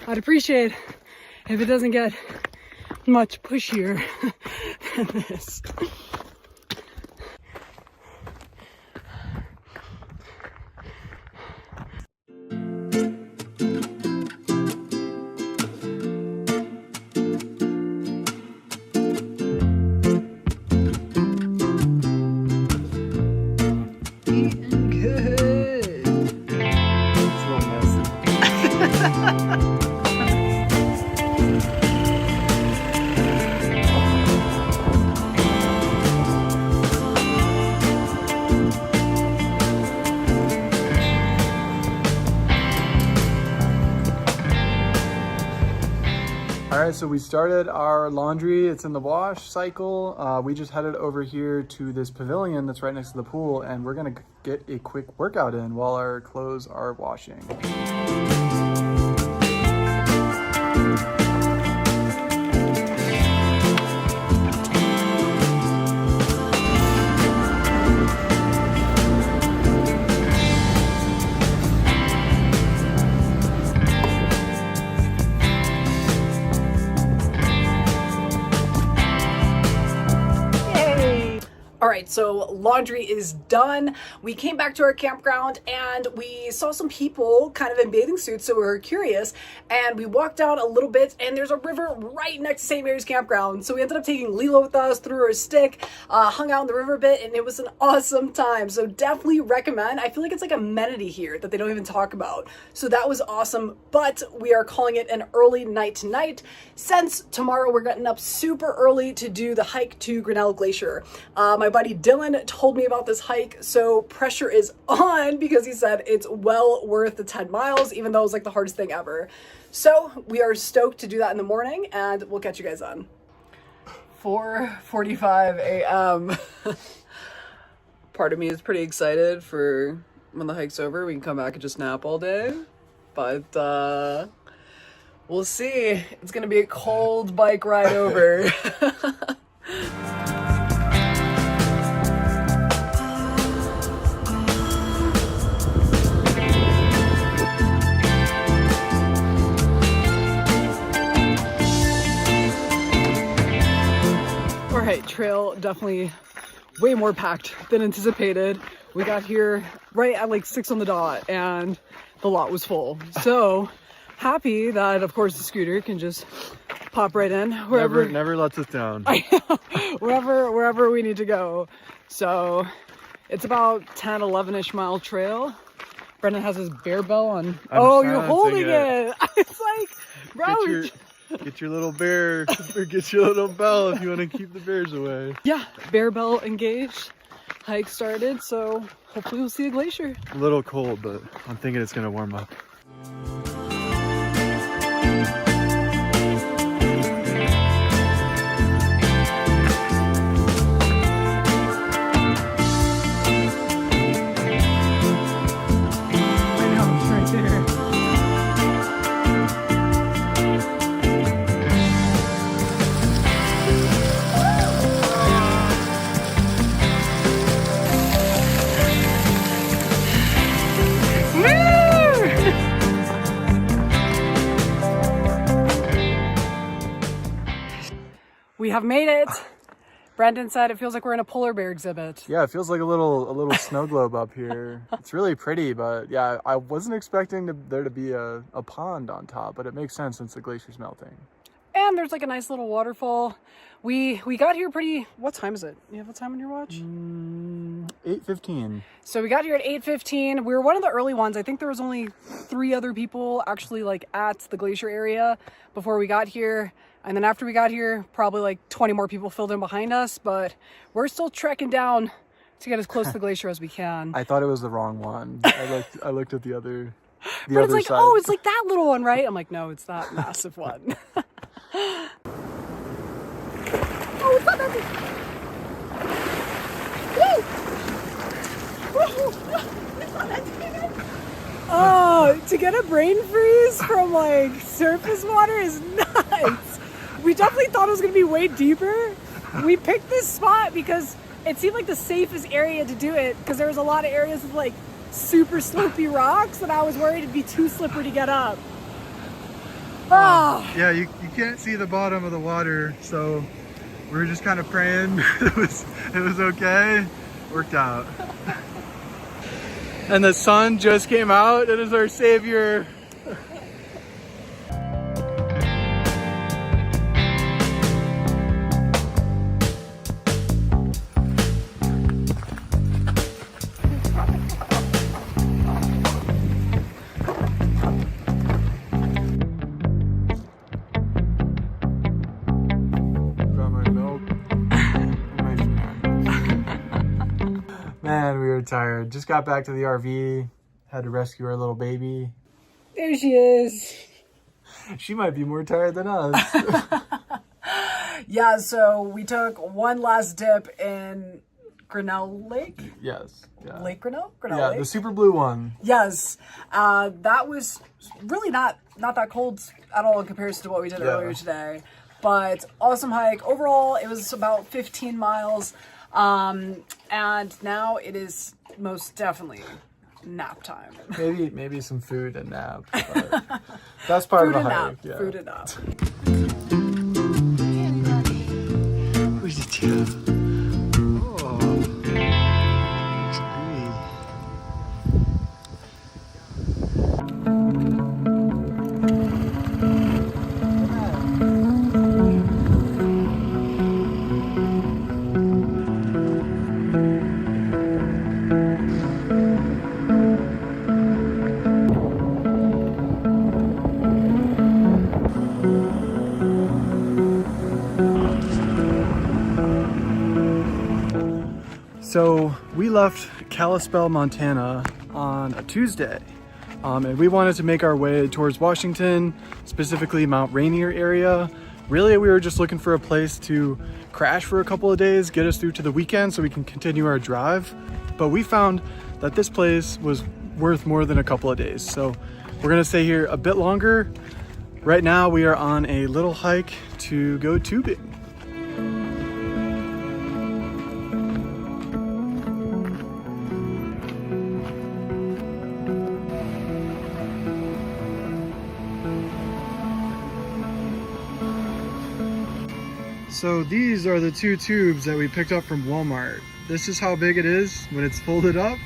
S2: I'd appreciate if it doesn't get much pushier than this.
S1: Alright, so we started our laundry. It's in the wash cycle. We just headed over here to this pavilion that's right next to the pool, and we're gonna get a quick workout in while our clothes are washing.
S2: All right, so laundry is done. We came back to our campground and we saw some people kind of in bathing suits, so we were curious. And we walked down a little bit and there's a river right next to St. Mary's campground. So we ended up taking Lilo with us, threw her a stick, hung out in the river a bit, and it was an awesome time. So definitely recommend. I feel like it's like an amenity here that they don't even talk about. So that was awesome, but we are calling it an early night tonight since tomorrow we're getting up super early to do the hike to Grinnell Glacier. My buddy Dylan told me about this hike, so pressure is on because he said it's well worth the 10 miles, even though it was like the hardest thing ever. So we are stoked to do that in the morning, and we'll catch you guys on. 4:45 a.m. Part of me is pretty excited for when the hike's over. We can come back and just nap all day, but we'll see. It's gonna be a cold bike ride over. Alright, trail definitely way more packed than anticipated. We got here right at like 6 on the dot and the lot was full. So happy that, of course, the scooter can just pop right in wherever.
S1: Never lets us down.
S2: wherever we need to go. So it's about 10, 11-ish mile trail. Brendan has his bear bell on. You're holding it. It's like, bro.
S1: Get your little bear, or get your little bell if you want to keep the bears away.
S2: Yeah, bear bell engaged. Hike started, so hopefully we'll see a glacier.
S1: A little cold, but I'm thinking it's gonna warm up.
S2: I know, it's right there. We have made it. Brendan said it feels like we're in a polar bear exhibit.
S1: Yeah, it feels like a little snow globe up here. It's really pretty, but yeah, I wasn't expecting there to be a pond on top, but it makes sense since the glacier's melting.
S2: And there's like a nice little waterfall. We got here pretty, what time is it? You have a time on your watch?
S1: 8:15.
S2: So we got here at 8:15. We were one of the early ones. I think there was only 3 other people actually like at the Glacier area before we got here. And then after we got here, probably like 20 more people filled in behind us, but we're still trekking down to get as close to the glacier as we can.
S1: I thought it was the wrong one. I looked at the other
S2: but it's like,
S1: side.
S2: oh, it's like that little one, right? I'm like, no, it's that massive one. Oh, it's not that big. Oh, to get a brain freeze from like surface water is nuts. We definitely thought it was gonna be way deeper. We picked this spot because it seemed like the safest area to do it because there was a lot of areas with like super slopey rocks and I was worried it'd be too slippery to get up. Oh.
S1: Yeah, you can't see the bottom of the water, so we were just kind of praying it was okay. Worked out. And the sun just came out. It is our savior. Man, we were tired. Just got back to the RV. Had to rescue our little baby.
S2: There she is.
S1: She might be more tired than us.
S2: Yeah, so we took one last dip in Grinnell Lake.
S1: Yes. Yeah.
S2: Lake Grinnell?
S1: Yeah,
S2: Lake?
S1: the super blue one.
S2: Yes. That was really not that cold at all in comparison to what we did earlier today. But awesome hike. Overall, it was about 15 miles. And now it is most definitely nap time.
S1: Maybe some food and nap. But that's part of the hike. Yeah.
S2: Food and nap.
S1: Who's it to? Oh. So we left Kalispell, Montana on a Tuesday, and we wanted to make our way towards Washington, specifically Mount Rainier area. Really, we were just looking for a place to crash for a couple of days, get us through to the weekend so we can continue our drive. But we found that this place was worth more than a couple of days. So we're gonna stay here a bit longer. Right now we are on a little hike to go tubing. So these are the 2 tubes that we picked up from Walmart. This is how big it is when it's folded up.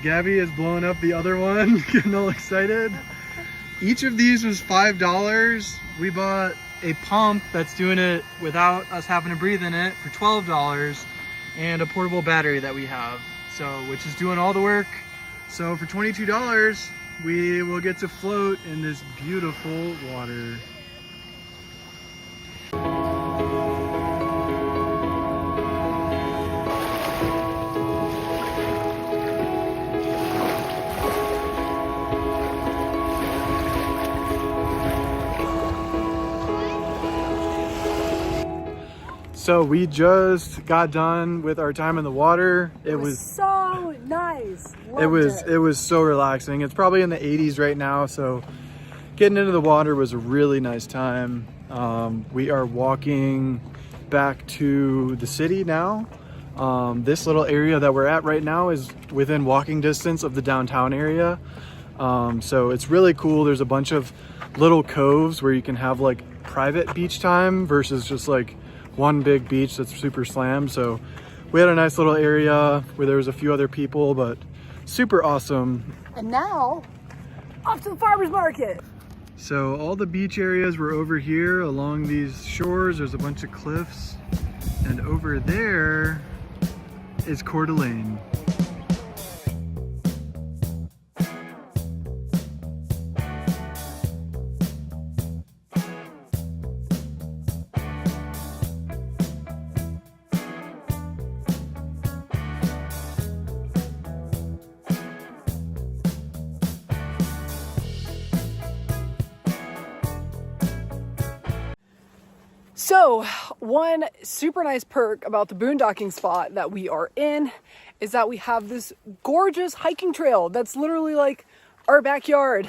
S1: Gabby is blowing up the other one, getting all excited. Each of these was $5. We bought a pump that's doing it without us having to breathe in it for $12, and a portable battery that we have, so which is doing all the work. So for $22, we will get to float in this beautiful water. So we just got done with our time in the water. It was
S2: so nice.
S1: It was so relaxing. It's probably in the 80s right now, so getting into the water was a really nice time. We are walking back to the city now. This little area that we're at right now is within walking distance of the downtown area. So it's really cool. There's a bunch of little coves where you can have like private beach time versus just like one big beach that's super slammed. So we had a nice little area where there was a few other people, but super awesome.
S2: And now, off to the farmer's market.
S1: So all the beach areas were over here along these shores. There's a bunch of cliffs. And over there is Coeur D'Alene.
S2: So, one super nice perk about the boondocking spot that we are in is that we have this gorgeous hiking trail that's literally like our backyard.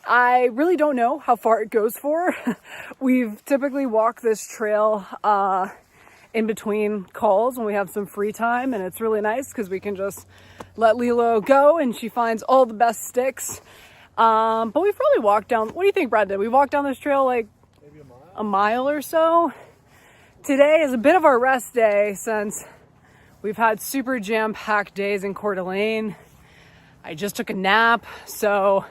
S2: I really don't know how far it goes for. We've typically walked this trail in between calls when we have some free time, and it's really nice because we can just let Lilo go and she finds all the best sticks. But we've probably walked down, what do you think, Brandon? We walked down this trail like a mile or so. Today is a bit of our rest day since we've had super jam-packed days in Coeur D'Alene. I just took a nap, so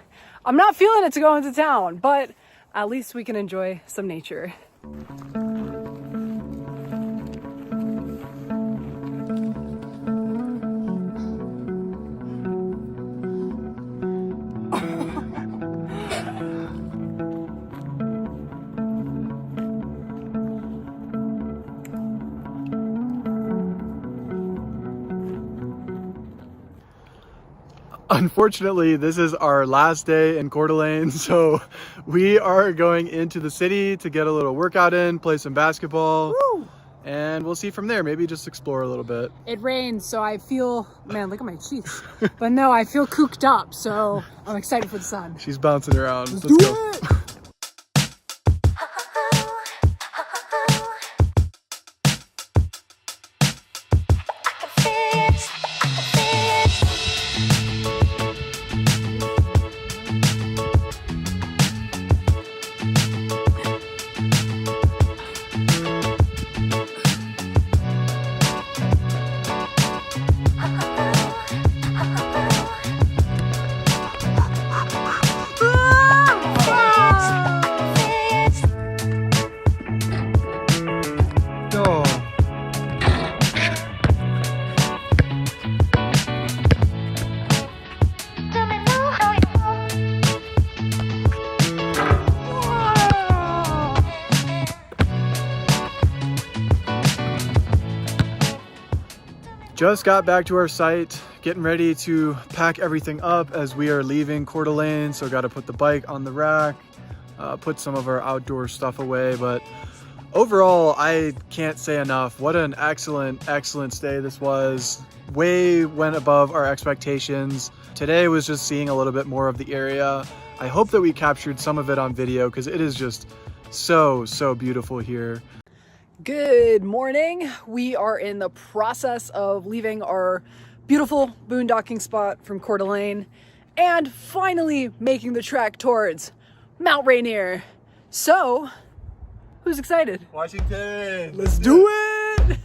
S2: I'm not feeling it to go into town, but at least we can enjoy some nature.
S1: Unfortunately, this is our last day in Coeur D'Alene, so we are going into the city to get a little workout in, play some basketball. Woo! And we'll see from there. Maybe just explore a little bit.
S2: It rains, so I feel, man, look at my cheeks. But no, I feel cooped up, so I'm excited for the sun.
S1: She's bouncing around.
S2: Let's do
S1: go.
S2: it!
S1: Just got back to our site, getting ready to pack everything up as we are leaving Coeur D'Alene. So got to put the bike on the rack, put some of our outdoor stuff away. But overall, I can't say enough. What an excellent stay this was. Way went above our expectations. Today was just seeing a little bit more of the area. I hope that we captured some of it on video because it is just so beautiful here.
S2: Good morning. We are in the process of leaving our beautiful boondocking spot from Coeur D'Alene and finally making the trek towards Mount Rainier. So, who's excited?
S1: Washington!
S2: Let's do it!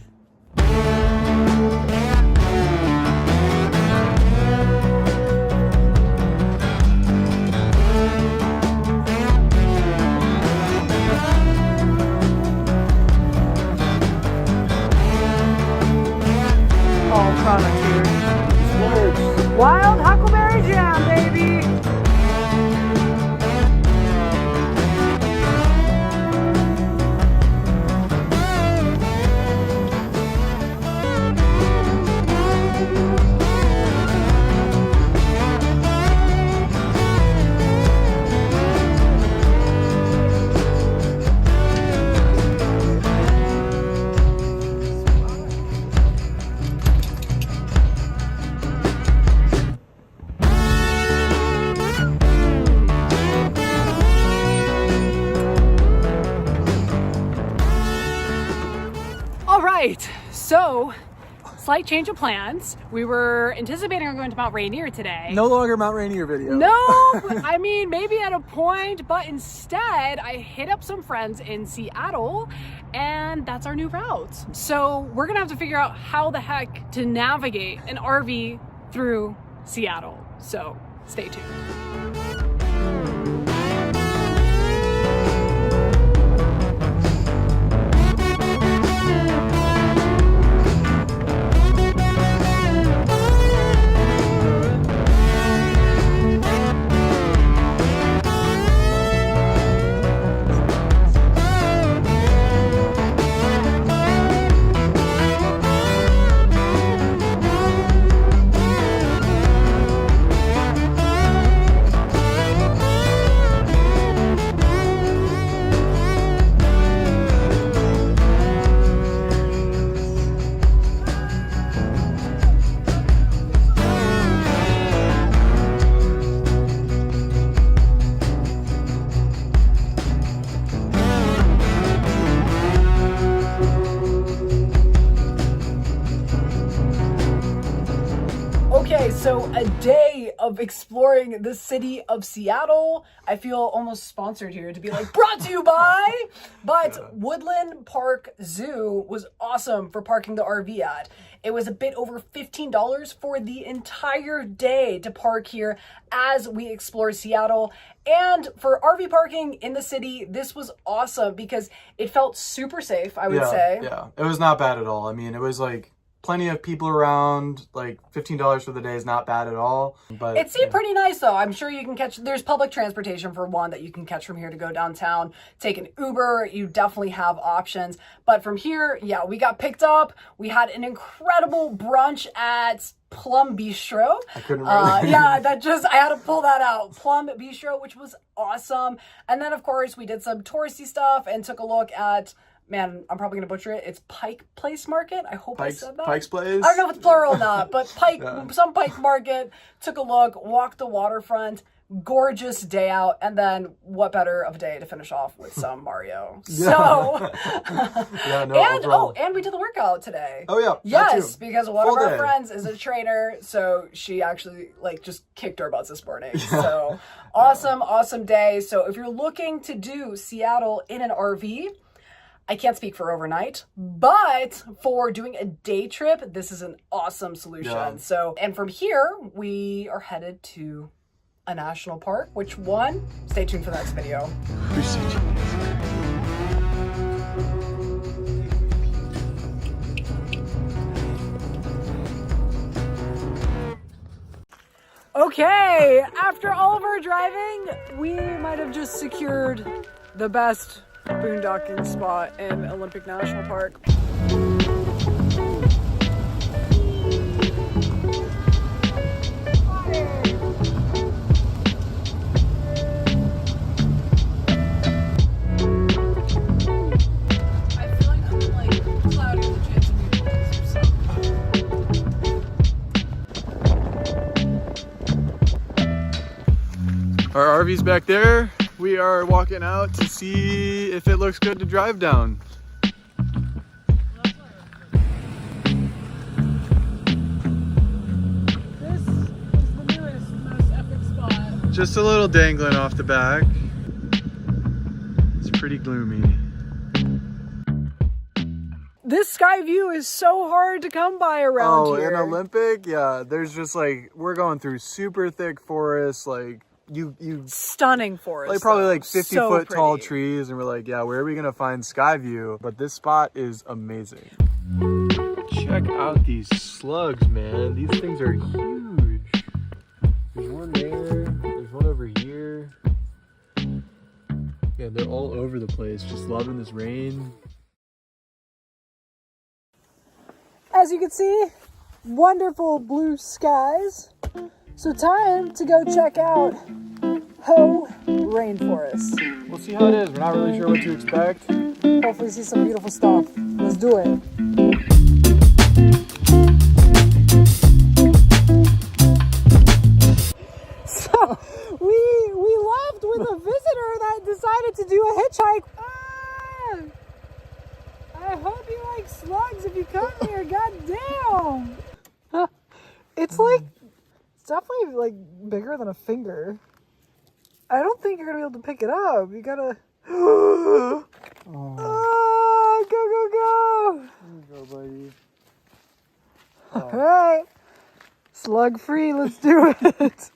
S2: Product here. Wild Huckleberry Jam, baby! Right, so slight change of plans. We were anticipating on going to Mount Rainier today.
S1: No longer Mount Rainier video.
S2: No, I mean, maybe at a point, but instead I hit up some friends in Seattle and that's our new route. So we're gonna have to figure out how the heck to navigate an RV through Seattle. So stay tuned. Okay, so a day of exploring the city of Seattle. I feel almost sponsored here to be like, brought to you by, but Woodland Park Zoo was awesome for parking the RV at. It was a bit over $15 for the entire day to park here as we explore Seattle. And for RV parking in the city, this was awesome because it felt super safe, I would say.
S1: Yeah, it was not bad at all. I mean, it was like plenty of people around. Like $15 for the day is not bad at all. But
S2: it seemed pretty nice though. I'm sure you can catch, there's public transportation for one that you can catch from here to go downtown. Take an Uber, you definitely have options. But from here, yeah, we got picked up. We had an incredible brunch at Plum Bistro.
S1: I couldn't remember.
S2: Yeah, I had to pull that out. Plum Bistro, which was awesome. And then of course we did some touristy stuff and took a look at, man, I'm probably going to butcher it. It's Pike Place Market. I hope I said that.
S1: Pike's Place?
S2: I don't know if it's plural or not, but Pike, some Pike Market. Took a look, walked the waterfront. Gorgeous day out. And then what better of a day to finish off with some Mario. So, and we did the workout today.
S1: Oh, yeah.
S2: Yes, because one
S1: Full
S2: of our
S1: day.
S2: friends is a trainer. So she actually just kicked our butts this morning. So awesome day. So if you're looking to do Seattle in an RV, I can't speak for overnight, but for doing a day trip, this is an awesome solution.
S1: Yeah.
S2: So, and from here, we are headed to a national park. Which one? Stay tuned for the next video. Okay, after all of our driving, we might have just secured the best boondocking spot in Olympic National Park. I feel like I'm cloudy with a chance of meatballs or something.
S1: Our RV's back there. We are walking out to see if it looks good to drive down.
S2: This is the newest, most epic spot.
S1: Just a little dangling off the back. It's pretty gloomy.
S2: This sky view is so hard to come by around here.
S1: In Olympic, yeah, there's just we're going through super thick forests, you
S2: stunning forest.
S1: Probably 50-foot tall
S2: pretty.
S1: trees, and we're like, yeah, where are we gonna find sky view? But this spot is amazing. Check out these slugs, man. These things are huge. There's one there, there's one over here. Yeah, they're all over the place, just loving this rain.
S2: As you can see, wonderful blue skies. So time to go check out Ho Rainforest.
S1: We'll see how it is. We're not really sure what to expect.
S2: Hopefully see some beautiful stuff. Let's do it. So we left with a visitor that decided to do a hitchhike. I hope you like slugs if you come here. God damn. It's definitely bigger than a finger. I don't think you're gonna be able to pick it up. You gotta. Go, go, go!
S1: Go, buddy.
S2: All right, slug free. Let's do it.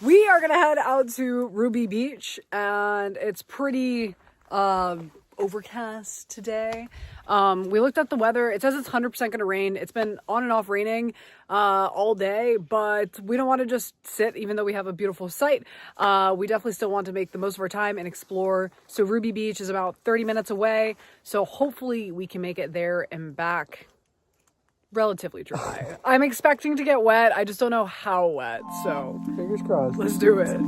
S2: We are gonna head out to Ruby Beach, and it's pretty overcast today. We looked at the weather. It says it's 100% gonna rain. It's been on and off raining all day, but we don't want to just sit, even though we have a beautiful site. We definitely still want to make the most of our time and explore. So Ruby Beach is about 30 minutes away, so hopefully we can make it there and back relatively dry. I'm expecting to get wet. I just don't know how wet, so
S1: Fingers crossed.
S2: let's do it.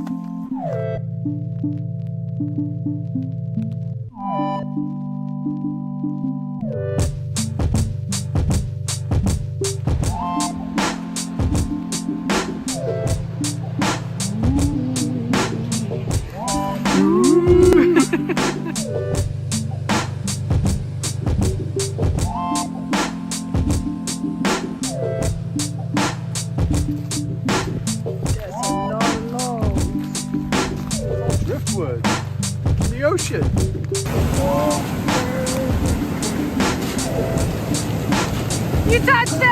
S1: Driftwood in the ocean.
S2: You touched it!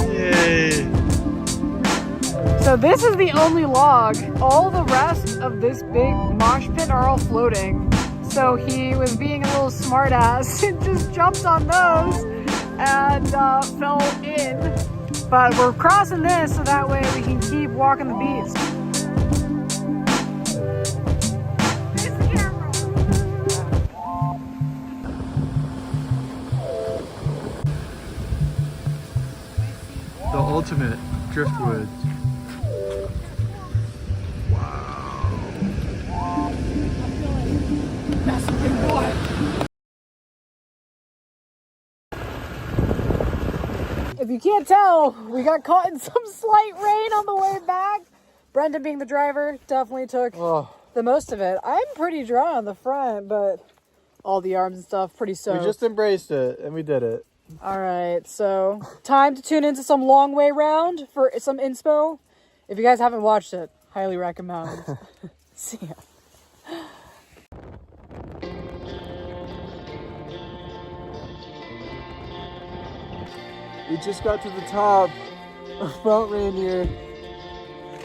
S1: Yay.
S2: So this is the only log. All the rest of this big mosh pit are all floating. So he was being a little smart ass and just jumped on those and fell in. But we're crossing this so that way we can keep walking the beach.
S1: The ultimate driftwood.
S2: That's a big boy. If you can't tell, we got caught in some slight rain on the way back. Brendan, being the driver, definitely took the most of it. I'm pretty dry on the front, but all the arms and stuff pretty soaked.
S1: We just embraced it and we did it.
S2: All right, so time to tune into some long way round for some inspo. If you guys haven't watched it, highly recommend. See ya.
S1: We just got to the top of Mount Rainier.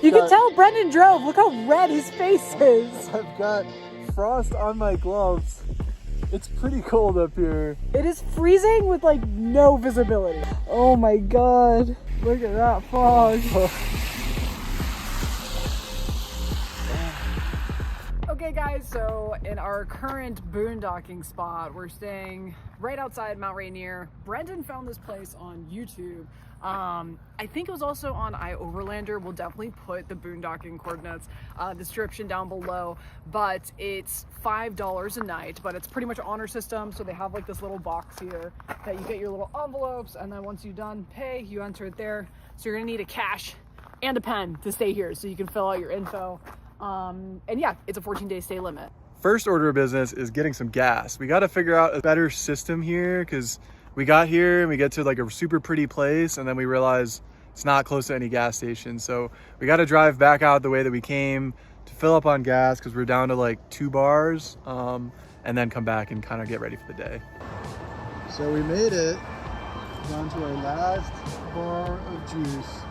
S2: You can tell Brendan drove. Look how red his face is.
S1: I've got frost on my gloves. It's pretty cold up here.
S2: It is freezing with like no visibility. Oh my god. Look at that fog. Okay guys, so in our current boondocking spot, we're staying right outside Mount Rainier. Brendan found this place on YouTube. I think it was also on iOverlander. We'll definitely put the boondocking coordinates description down below, but it's $5 a night, but it's pretty much honor system. So they have like this little box here that you get your little envelopes, and then once you're done pay, you enter it there. So you're gonna need a cash and a pen to stay here so you can fill out your info. And yeah, it's a 14-day stay limit.
S1: First order of business is getting some gas. We got to figure out a better system here because we got here and we get to like a super pretty place and then we realize it's not close to any gas station. So we got to drive back out the way that we came to fill up on gas because we're down to like 2 bars and then come back and kind of get ready for the day. So we made it down to our last bar of juice.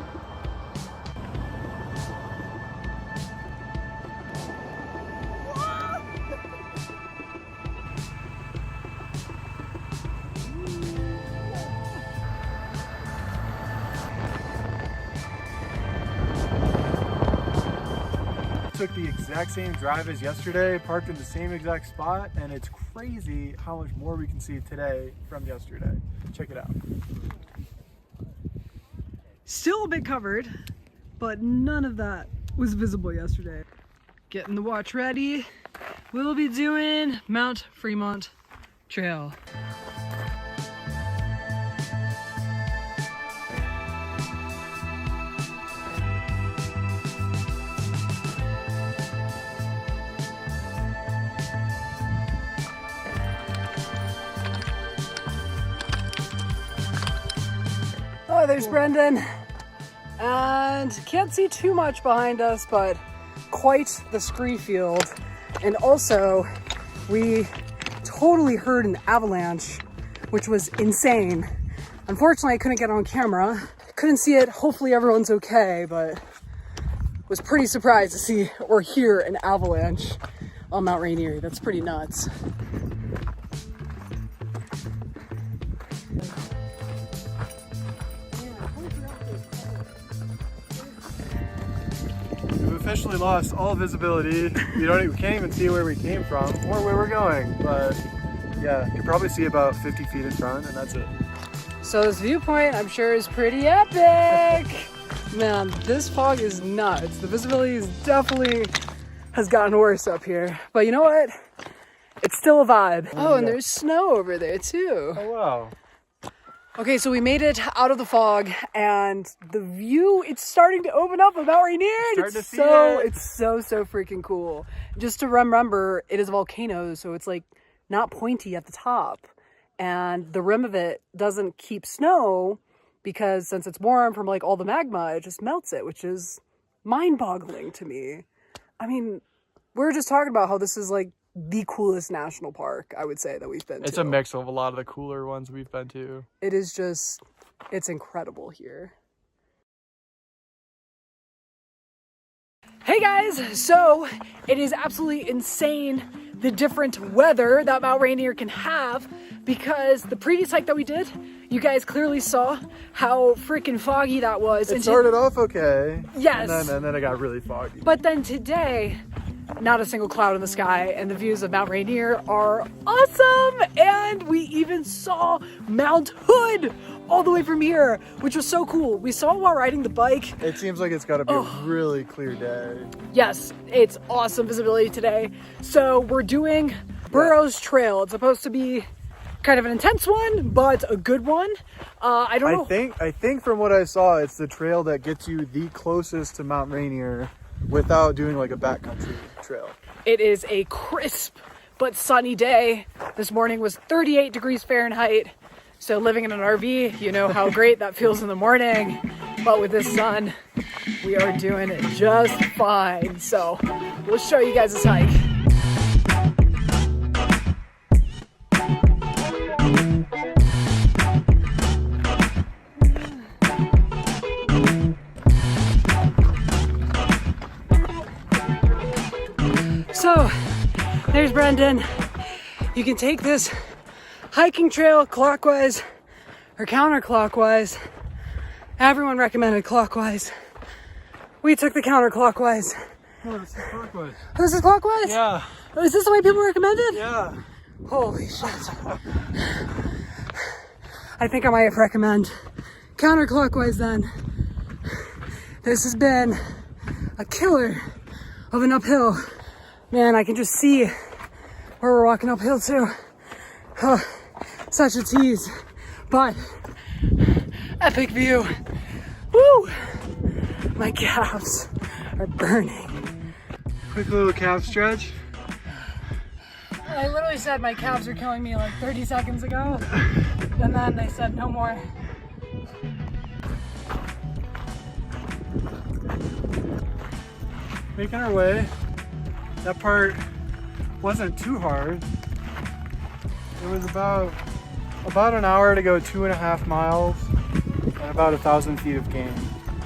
S1: Took the exact same drive as yesterday, parked in the same exact spot, and it's crazy how much more we can see today from yesterday. Check it out.
S2: Still a bit covered, but none of that was visible yesterday. Getting the watch ready. We'll be doing Mount Fremont Trail. So there's Brendan, and can't see too much behind us, but quite the scree field. And also, we totally heard an avalanche, which was insane. Unfortunately, I couldn't get it on camera. Couldn't see it. Hopefully everyone's okay, but was pretty surprised to see or hear an avalanche on Mount Rainier. That's pretty nuts.
S1: We've officially lost all visibility. We can't even see where we came from or where we're going, but yeah, you can probably see about 50 feet in front, and that's it.
S2: So this viewpoint, I'm sure, is pretty epic. Man, this fog is nuts. The visibility is definitely has gotten worse up here. But you know what? It's still a vibe. Oh, and there's snow over there too.
S1: Oh, wow.
S2: Okay, so we made it out of the fog, and the view, it's starting to open up about Rainier. It's so freaking cool. Just to remember, it is a volcano, so it's like not pointy at the top. And the rim of it doesn't keep snow because since it's warm from like all the magma, it just melts it, which is mind-boggling to me. I mean, we were just talking about how this is like the coolest national park, I would say, that we've been to.
S1: It's a mix of a lot of the cooler ones we've been to.
S2: It is just, it's incredible here. Hey guys, so it is absolutely insane the different weather that Mount Rainier can have, because the previous hike that we did, you guys clearly saw how freaking foggy that was.
S1: It started off okay.
S2: Yes.
S1: And then it got really foggy.
S2: But then today, not a single cloud in the sky, and the views of Mount Rainier are awesome. And we even saw Mount Hood all the way from here, which was so cool. We saw it while riding the bike.
S1: It seems like it's got to be a really clear day.
S2: Yes, it's awesome visibility today. So we're doing Burroughs Trail. It's supposed to be kind of an intense one, but a good one. I don't know.
S1: I think from what I saw, it's the trail that gets you the closest to Mount Rainier without doing like a backcountry trail.
S2: It is a crisp but sunny day. This morning was 38 degrees Fahrenheit. So living in an RV, you know how great that feels in the morning. But with this sun, we are doing it just fine. So we'll show you guys this hike. So there's Brendan. You can take this hiking trail clockwise or counterclockwise. Everyone recommended clockwise. We took the counterclockwise.
S1: Oh, this is clockwise.
S2: Oh, this is clockwise?
S1: Yeah.
S2: Oh, is this the way people recommended?
S1: Yeah.
S2: Holy shit. I think I might recommend counterclockwise then. This has been a killer of an uphill. Man, I can just see where we're walking uphill too. Oh, such a tease, but epic view. Woo! My calves are burning.
S1: Quick little calf stretch.
S2: I literally said my calves are killing me like 30 seconds ago, and then they said no more.
S1: Making our way. That part wasn't too hard. It was about an hour to go 2.5 miles and about 1,000 feet of gain.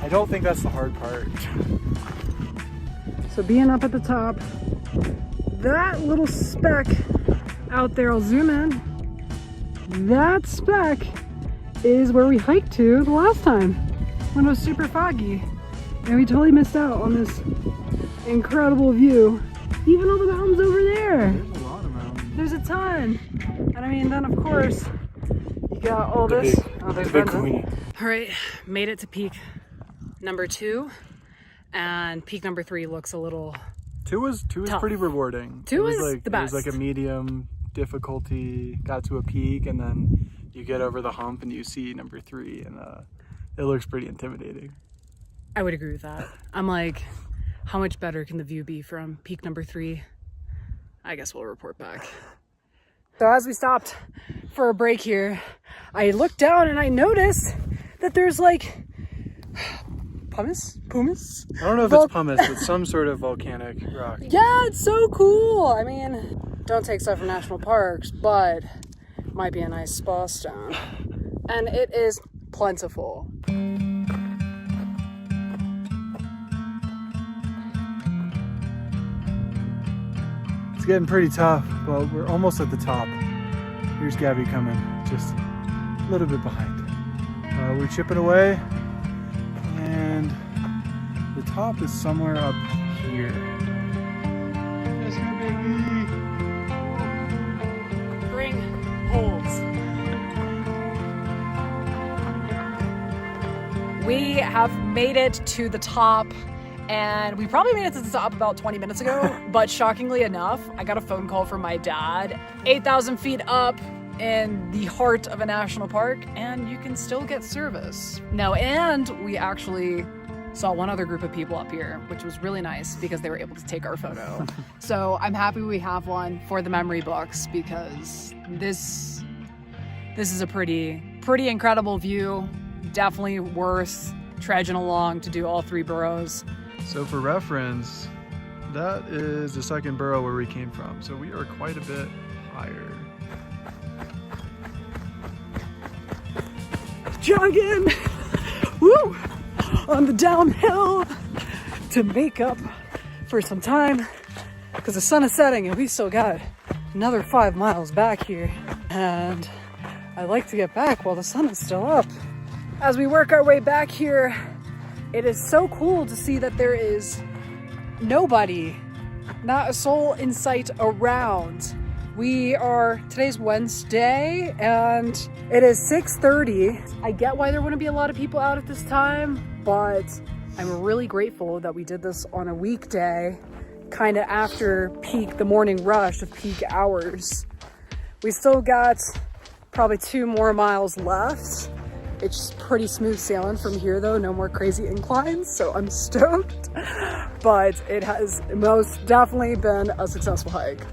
S1: I don't think that's the hard part.
S2: So being up at the top, that little speck out there, I'll zoom in. That speck is where we hiked to the last time when it was super foggy. And we totally missed out on this incredible view. Even all the mountains over there.
S1: There's a lot of mountains.
S2: There's a ton. And I mean, then of course, you got all this. There's
S1: the big queen.
S2: All right, made it to peak number 2. And peak number 3 looks a little
S1: Two was
S2: tough.
S1: pretty rewarding.
S2: Two was the best.
S1: It was like a medium difficulty, got to a peak, and then you get over the hump and you see number 3, and it looks pretty intimidating.
S2: I would agree with that. I'm like, how much better can the view be from peak number 3? I guess we'll report back. So as we stopped for a break here, I looked down and I noticed that there's like pumice?
S1: I don't know if it's pumice, but some sort of volcanic rock.
S2: Yeah, it's so cool. I mean, don't take stuff from national parks, but it might be a nice spa stone. And it is plentiful.
S1: It's getting pretty tough, but we're almost at the top. Here's Gabby coming, just a little bit behind. We're chipping away, and the top is somewhere up here. Yes, baby.
S2: Bring poles. We have made it to the top, and we probably made it to the top about 20 minutes ago, but shockingly enough, I got a phone call from my dad. 8,000 feet up in the heart of a national park, and you can still get service. No, and we actually saw one other group of people up here, which was really nice because they were able to take our photo. So I'm happy we have one for the memory books, because this is a pretty incredible view. Definitely worth trudging along to do all 3 burrows.
S1: So for reference, that is the second burrow where we came from. So we are quite a bit higher.
S2: Jogging, woo, on the downhill to make up for some time, because the sun is setting and we still got another 5 miles back here, and I like to get back while the sun is still up. As we work our way back here, it is so cool to see that there is nobody, not a soul in sight around. Today's Wednesday, and it is 6:30. I get why there wouldn't be a lot of people out at this time, but I'm really grateful that we did this on a weekday, kind of after the morning rush of peak hours. We still got probably 2 more miles left. It's pretty smooth sailing from here though, no more crazy inclines, so I'm stoked. But it has most definitely been a successful hike.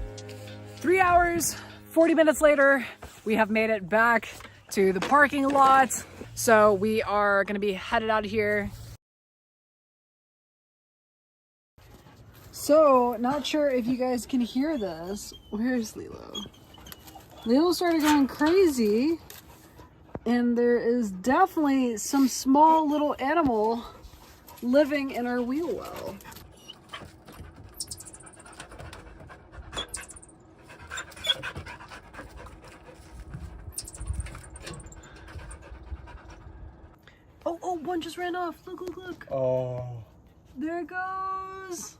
S2: 3 hours, 40 minutes later, we have made it back to the parking lot. So we are gonna be headed out of here. So, not sure if you guys can hear this. Where's Lilo? Lilo started going crazy, and there is definitely some small little animal living in our wheel well. Oh, one just ran off. Look, look, look.
S1: Oh.
S2: There it goes.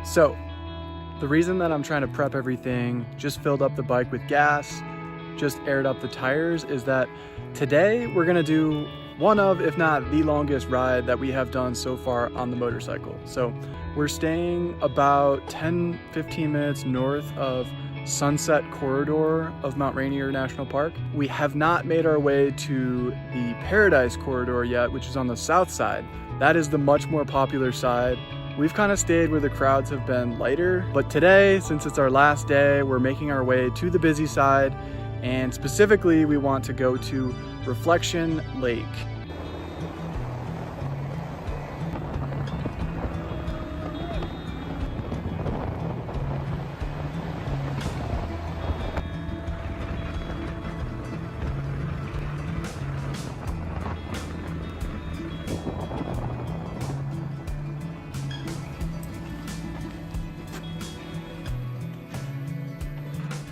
S1: So, the reason that I'm trying to prep everything, just filled up the bike with gas, just aired up the tires, is that today we're gonna do one of, if not the longest ride that we have done so far on the motorcycle. So we're staying about 10-15 minutes north of Sunset Corridor of Mount Rainier National Park. We have not made our way to the Paradise Corridor yet, which is on the south side. That is the much more popular side. We've kind of stayed where the crowds have been lighter, but today, since it's our last day, we're making our way to the busy side, and specifically we want to go to Reflection Lake.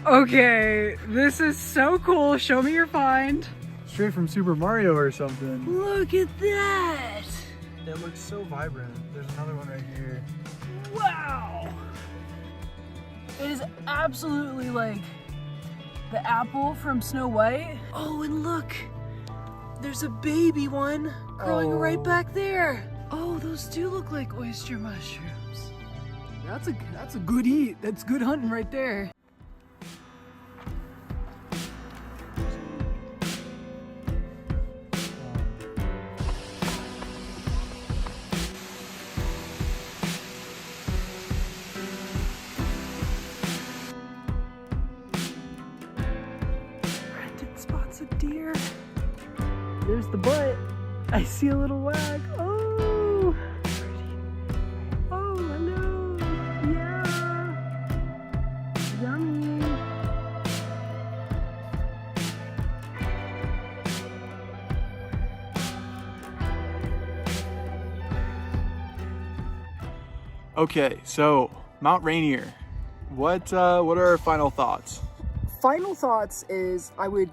S2: Okay, this is so cool. Show me your find.
S1: Straight from Super Mario or something.
S2: Look at that.
S1: It looks so vibrant. There's another one right here.
S2: Wow. It is absolutely like the apple from Snow White. Oh, and look, there's a baby one growing right back there. Oh, those do look like oyster mushrooms. That's a good eat. That's good hunting right there. there's the butt. I see a little wag. Oh, oh, hello. Yeah. Yummy.
S1: Okay, so Mount Rainier. What are our final thoughts?
S2: Final thoughts is I would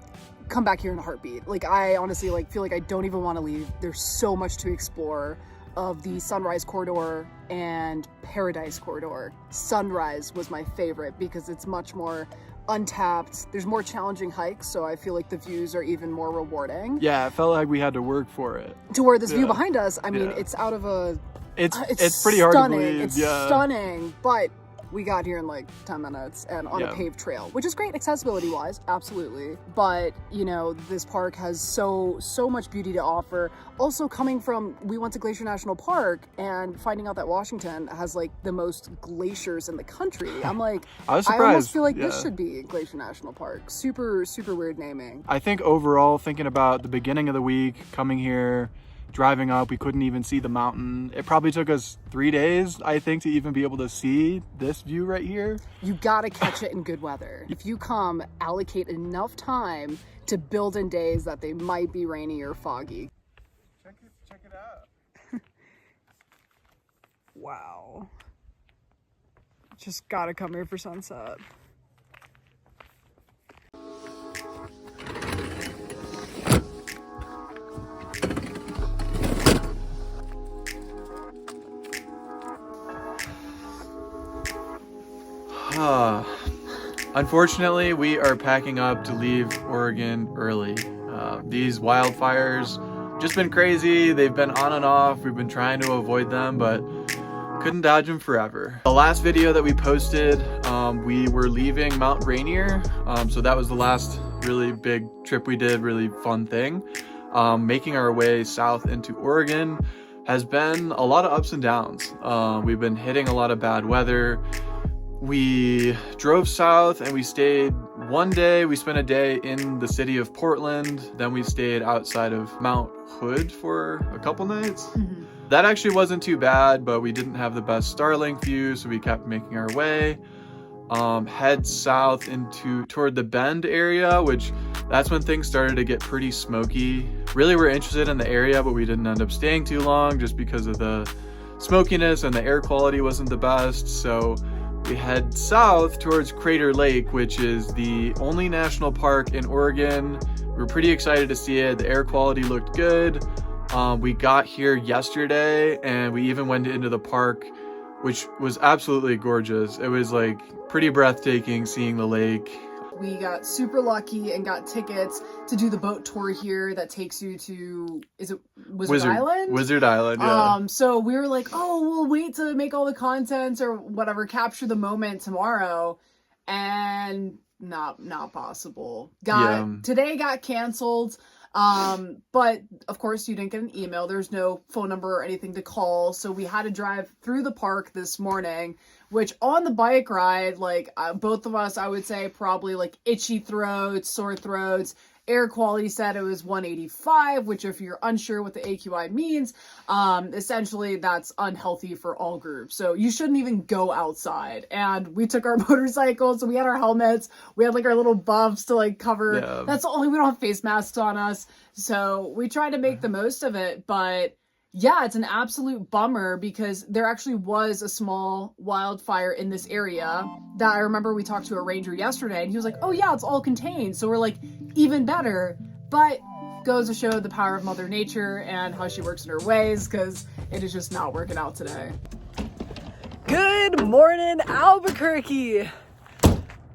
S2: come back here in a heartbeat. Like, I honestly feel like I don't even want to leave. There's so much to explore of the Sunrise Corridor and Paradise Corridor. Sunrise was my favorite because it's much more untapped. There's more challenging hikes, so I feel like the views are even more rewarding.
S1: Yeah, it felt like we had to work for it.
S2: To where this view behind us, I mean, it's out of a...
S1: It's pretty hard to believe.
S2: It's stunning, but we got here in like 10 minutes and on a paved trail, which is great accessibility wise, absolutely. But you know, this park has so much beauty to offer. Also, coming from, we went to Glacier National Park and finding out that Washington has like the most glaciers in the country. I'm like,
S1: I was surprised.
S2: I almost feel like this should be Glacier National Park. Super weird naming.
S1: I think overall, thinking about the beginning of the week, coming here, driving up, we couldn't even see the mountain. It probably took us 3 days, I think, to even be able to see this view right here. You
S2: gotta catch it in good weather. If you come, allocate enough time to build in days that they might be rainy or foggy.
S1: Check it out.
S2: Wow. Just gotta come here for sunset.
S1: Unfortunately, we are packing up to leave Oregon early. These wildfires just been crazy. They've been on and off. We've been trying to avoid them, but couldn't dodge them forever. The last video that we posted, we were leaving Mount Rainier. So that was the last really big trip we did, really fun thing. Making our way south into Oregon has been a lot of ups and downs. We've been hitting a lot of bad weather. We drove south and we stayed one day. We spent a day in the city of Portland. Then we stayed outside of Mount Hood for a couple nights. Mm-hmm. That actually wasn't too bad, but we didn't have the best Starlink view, so we kept making our way. Head south toward the Bend area, which that's when things started to get pretty smoky. Really, we're interested in the area, but we didn't end up staying too long just because of the smokiness and the air quality wasn't the best. So we head south towards Crater Lake, which is the only national park in Oregon. We were pretty excited to see it. The air quality looked good. We got here yesterday and we even went into the park, which was absolutely gorgeous. It was like pretty breathtaking seeing the lake.
S2: We got super lucky and got tickets to do the boat tour here that takes you to, is it Wizard Island?
S1: Wizard Island, yeah.
S2: So we were like, oh, we'll wait to make all the content or whatever, capture the moment tomorrow. And not possible. Today got canceled. But of course you didn't get an email. There's no phone number or anything to call. So we had to drive through the park this morning, which on the bike ride, like both of us, I would say probably like itchy throats, sore throats. Air quality said it was 185, which if you're unsure what the AQI means, essentially that's unhealthy for all groups. So you shouldn't even go outside. And we took our motorcycles, so we had our helmets, we had like our little buffs to like cover. Yeah. That's only, we don't have face masks on us. So we tried to make the most of it, but yeah, it's an absolute bummer because there actually was a small wildfire in this area that I remember we talked to a ranger yesterday and he was like, oh yeah, it's all contained. So we're like, even better, but goes to show the power of Mother Nature and how she works in her ways because it is just not working out today. Good morning, Albuquerque.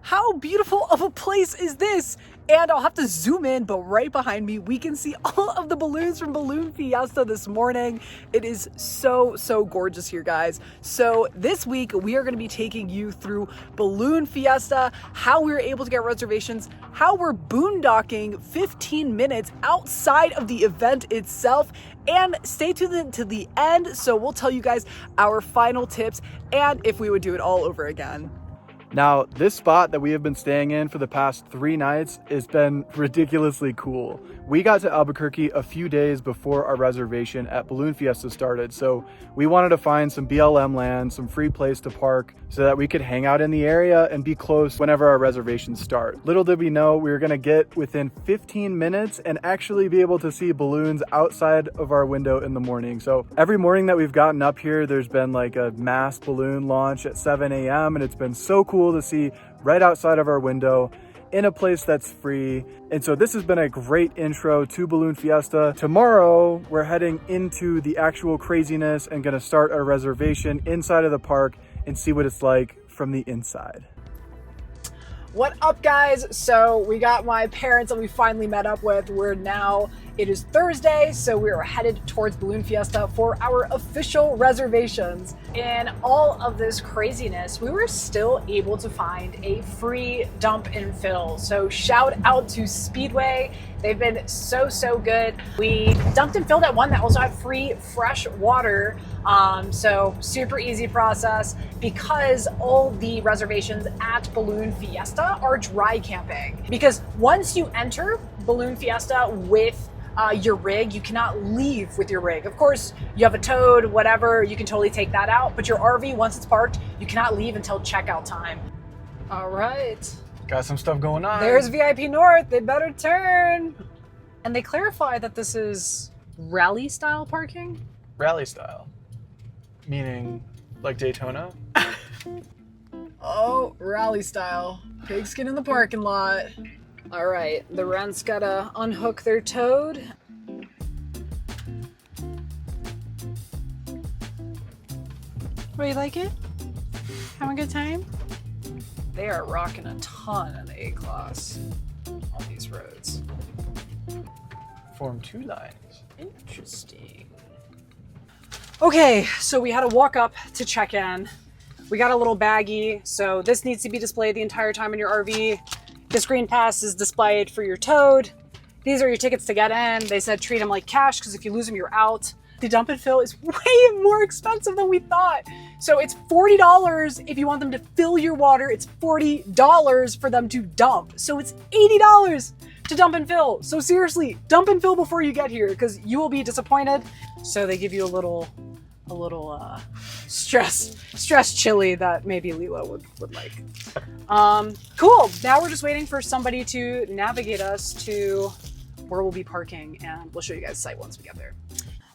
S2: How beautiful of a place is this? And I'll have to zoom in, but right behind me, we can see all of the balloons from Balloon Fiesta this morning. It is so gorgeous here, guys. So this week, we are going to be taking you through Balloon Fiesta, how we were able to get reservations, how we're boondocking 15 minutes outside of the event itself, and stay tuned to the end. So we'll tell you guys our final tips and if we would do it all over again.
S1: Now, this spot that we have been staying in for the past 3 nights has been ridiculously cool. We got to Albuquerque a few days before our reservation at Balloon Fiesta started, so we wanted to find some BLM land, some free place to park, so that we could hang out in the area and be close whenever our reservations start. Little did we know we were gonna get within 15 minutes and actually be able to see balloons outside of our window in the morning. So every morning that we've gotten up here, there's been like a mass balloon launch at 7 a.m. and it's been so cool to see right outside of our window in a place that's free. And so this has been a great intro to Balloon Fiesta. Tomorrow, we're heading into the actual craziness and gonna start our reservation inside of the park and see what it's like from the inside.
S2: What up, guys? So we got my parents that we finally met up with. It is Thursday, so we are headed towards Balloon Fiesta for our official reservations. In all of this craziness, we were still able to find a free dump and fill. So shout out to Speedway. They've been so good. We dumped and filled at one that also had free fresh water. So super easy process because all the reservations at Balloon Fiesta are dry camping. Because once you enter Balloon Fiesta with your rig, you cannot leave with your rig. Of course, you have a toad, whatever, you can totally take that out, but your RV, once it's parked, you cannot leave until checkout time. All right.
S1: Got some stuff going on.
S2: There's VIP North, they better turn. And they clarify that this is rally style parking?
S1: Rally style, meaning like Daytona.
S2: Oh, rally style. Pigskin in the parking lot. All right, the Wrens gotta unhook their toad. What, you like it? Having a good time? They are rocking a ton in the A-Class on these roads.
S1: Form 2 lines.
S2: Interesting. Okay, so we had to walk up to check in. We got a little baggie, so this needs to be displayed the entire time in your RV. This green pass is displayed for your toad. These are your tickets to get in. They said treat them like cash because if you lose them, you're out. The dump and fill is way more expensive than we thought. So it's $40 if you want them to fill your water. It's $40 for them to dump. So it's $80 to dump and fill. So seriously, dump and fill before you get here because you will be disappointed. So they give you a little stress chili that maybe Lila would like. Cool. Now we're just waiting for somebody to navigate us to where we'll be parking, and we'll show you guys the site once we get there.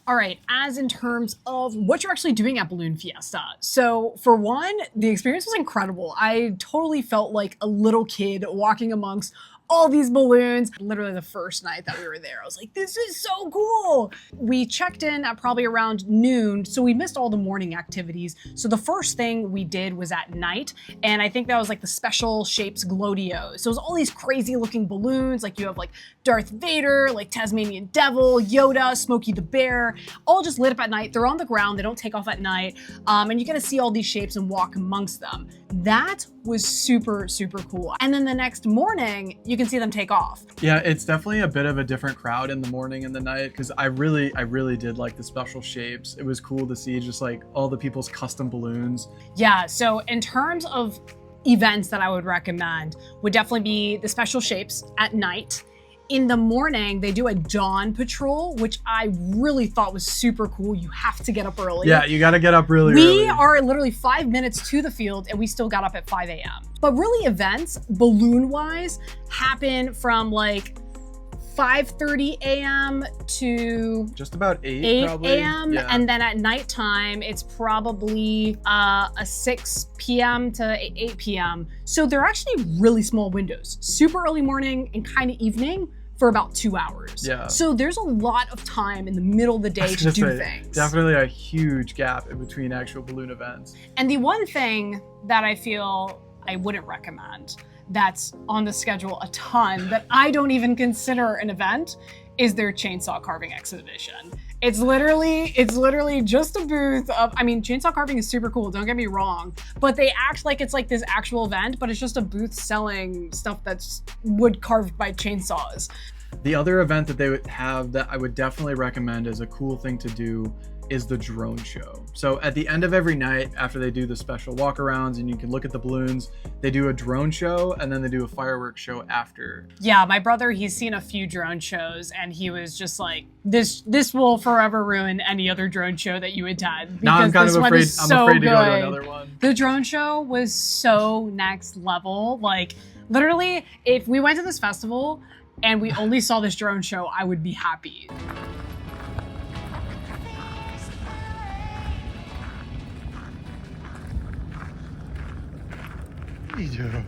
S2: All right, as in terms of what you're actually doing at Balloon Fiesta. So for one, the experience was incredible. I totally felt like a little kid walking amongst all these balloons. Literally the first night that we were there, I was like, this is so cool. We checked in at probably around noon, so we missed all the morning activities. So the first thing we did was at night, and I think that was like the special shapes Glodio. So it was all these crazy looking balloons, like you have like Darth Vader, like Tasmanian Devil, Yoda, Smokey the Bear, all just lit up at night. They're on the ground, they don't take off at night, and you get to see all these shapes and walk amongst them. That was super cool. And then the next morning, you can see them take off.
S1: Yeah, it's definitely a bit of a different crowd in the morning and the night because I really did like the special shapes. It was cool to see just like all the people's custom balloons.
S2: Yeah, so in terms of events that I would recommend would definitely be the special shapes at night. In the morning, they do a dawn patrol, which I really thought was super cool. You have to get up early.
S1: Yeah, you got to get up really early.
S2: We are literally 5 minutes to the field and we still got up at 5 a.m. But really events, balloon-wise, happen from like 5:30 a.m. to
S1: just about 8
S2: a.m.
S1: Yeah.
S2: And then at nighttime, it's probably a 6 p.m. to 8 p.m. So they're actually really small windows. Super early morning and kind of evening for about 2 hours.
S1: Yeah.
S2: So there's a lot of time in the middle of the day to do things.
S1: Definitely a huge gap in between actual balloon events.
S2: And the one thing that I feel I wouldn't recommend that's on the schedule a ton that I don't even consider an event is their chainsaw carving exhibition. It's literally just a booth of, I mean, chainsaw carving is super cool, don't get me wrong, but they act like it's like this actual event, but it's just a booth selling stuff that's wood carved by chainsaws.
S1: The other event that they would have that I would definitely recommend as a cool thing to do is the drone show. So at the end of every night, after they do the special walkarounds and you can look at the balloons, they do a drone show and then they do a fireworks show after.
S2: Yeah, my brother, he's seen a few drone shows and he was just like, this will forever ruin any other drone show that you attend.
S1: Now I'm kind of afraid, I'm afraid to go to
S2: good.
S1: another one.
S2: The drone show was so next level. Like, literally, if we went to this festival and we only saw this drone show, I would be happy.
S3: Yeah.